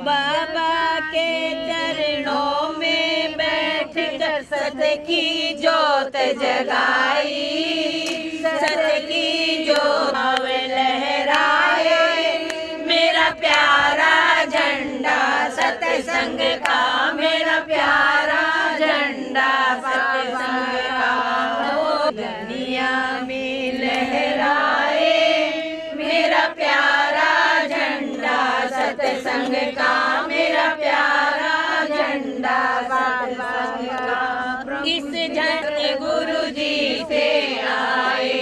बाबा के चरणों में बैठ कर सत्य की ज्योत जगाई, सत्य की ज्योत लहराए मेरा प्यारा झंडा सत्संग का, मेरा प्यारा झंडा सत्संग का। दुनिया में लहराए मेरा प्यारा झंडा सत्संग का, मेरा प्यारा झंडा सत्संग का। इस झंडे गुरु जी से आए,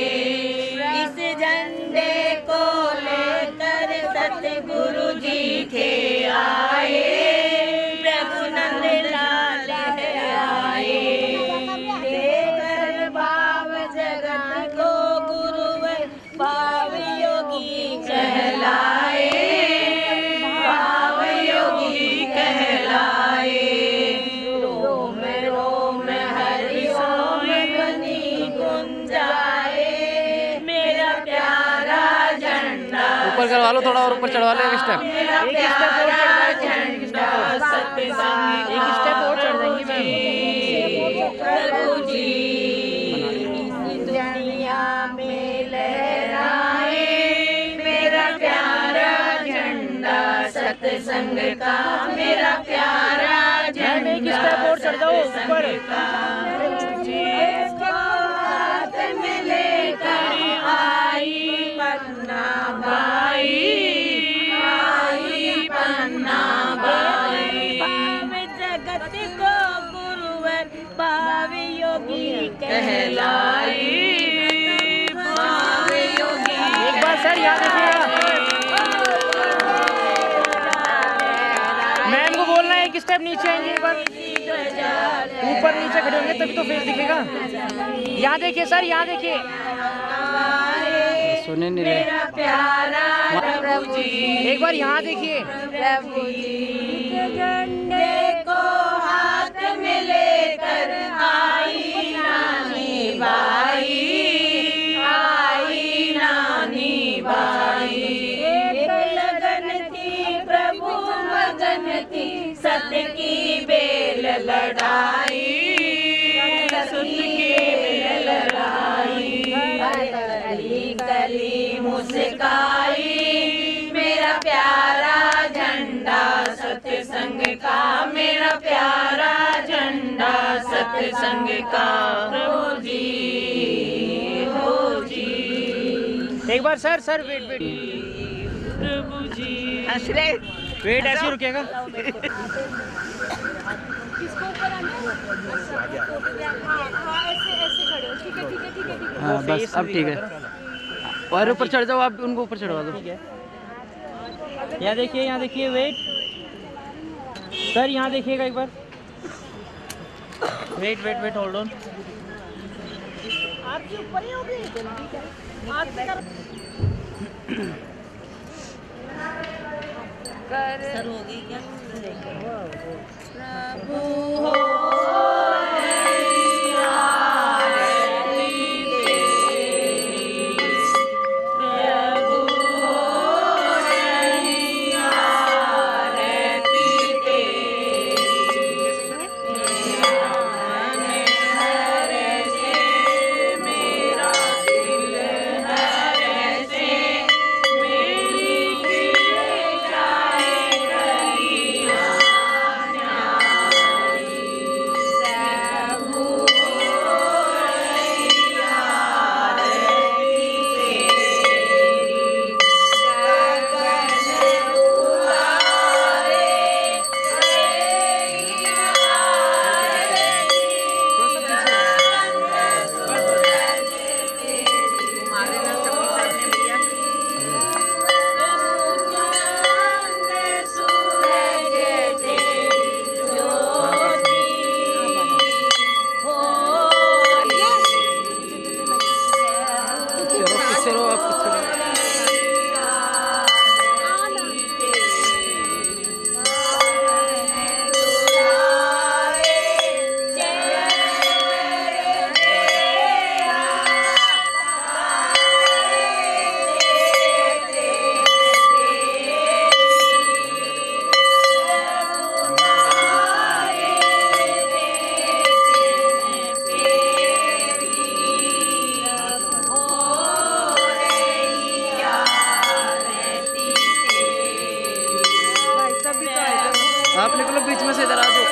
इस झंडे को लेकर सतगुरु जी थे आए। प्रभु नंद लाल आए, देकर भाव जगत को गुरुवर भाव योगी कहलाए, भाव योगी कहलाए। रोम रोम हरि ओम ध्वनि गुंजाए मेरा प्यारा झंडा। ऊपर करवा लो थोड़ा और ऊपर चढ़वा लो एक स्टेप। मेरा प्यारा झंडा सत्संग, एक स्टेप और चढ़ जाएंगी मैम। प्रभु जी इस दुनिया में लहराए मेरा प्यारा झंडा सत्संग का, मेरा प्यारा झंडा। एक स्टेप और चढ़ जाओ ऊपर। हाथ में लेकर आई पन्ना बाई, आई पन्ना बाई। भाव जगत को गुरुवर भाव योगी कहलाई, भाव योगी। एक बार सर याद रखिएगा, मैम को बोलना है एक स्टेप नीचे आएंगे, एक बार ऊपर नीचे खड़े होंगे तभी तो फेस दिखेगा। यहाँ देखिए सर, यहाँ देखिए, सुने नहीं रहे। मेरा प्यारा प्रभु जी, एक बार यहाँ देखिए। प्रभु जी झंडे को हाथ में लेकर आई नानी बाई, आई नानी बाई। एक लगन थी प्रभु मगन सत्य की बेल लड़ाई, सत्य की बेल लड़ाई, गली गली मुस्काई, मेरा प्यारा झंडा सत्संग का, मेरा प्यारा झंडा सत्संग का। हो जी, हो जी। एक बार सर वेट प्रभु जी, वेट ऐसे ही रुकेगा। हाँ बस अब ठीक है। और ऊपर चढ़ जाओ, आप उनको ऊपर चढ़वा दो। यहाँ देखिए वेट सर, यहाँ देखिएगा एक बार। Wait hold on. आपके ऊपर ही होगी सर होगी क्या? प्रभु हो आप निकलो बीच में से, इधर आ जाओ।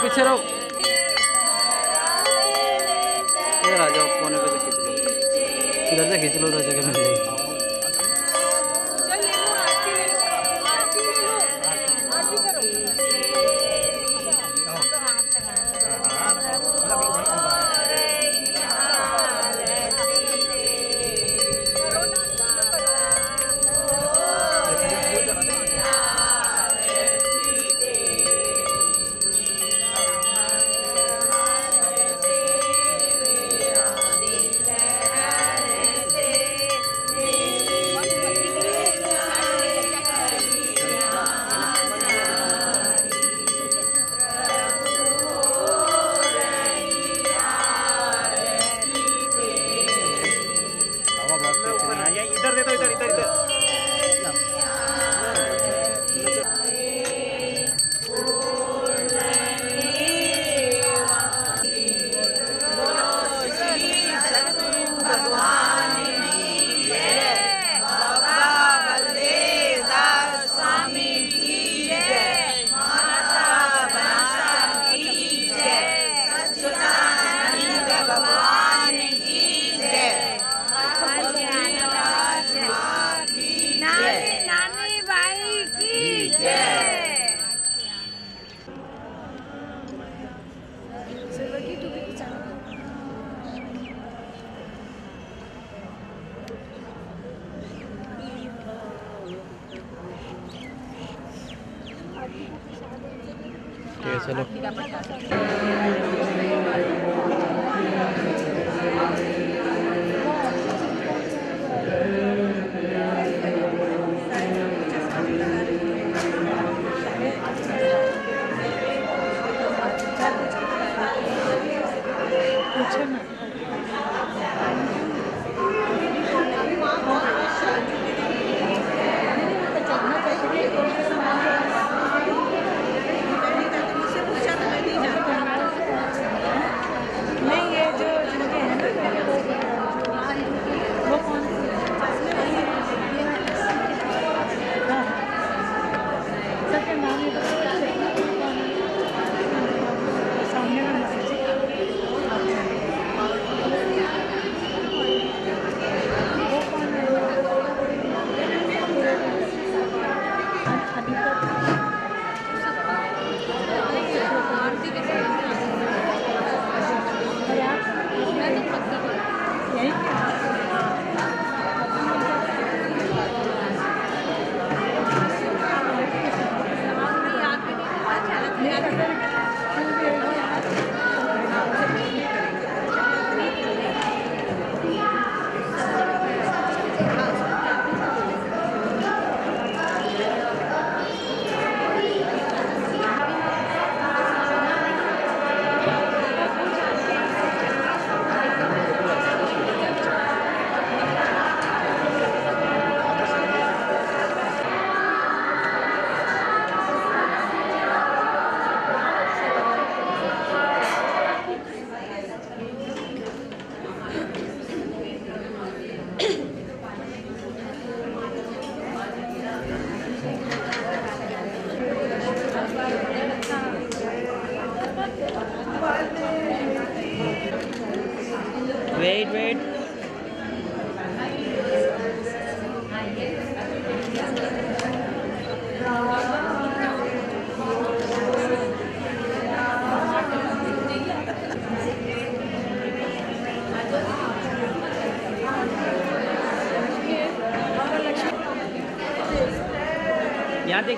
पीछे रहो। इधर आ जाओ, कोने पे से खींच लो, इधर से खींच लो, उधर जगह मिल जाएगी। इधर दे दो, इधर नानी बाई की जय। चलो।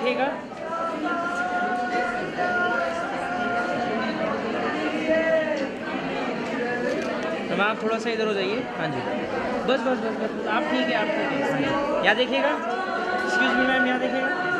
देखिएगा। तो आप थोड़ा सा इधर हो जाइए। हाँ जी, बस बस बस बस, आप ठीक है, आप ठीक है। यहाँ देखिएगा, एक्सक्यूज मी मैम, यहाँ देखिएगा।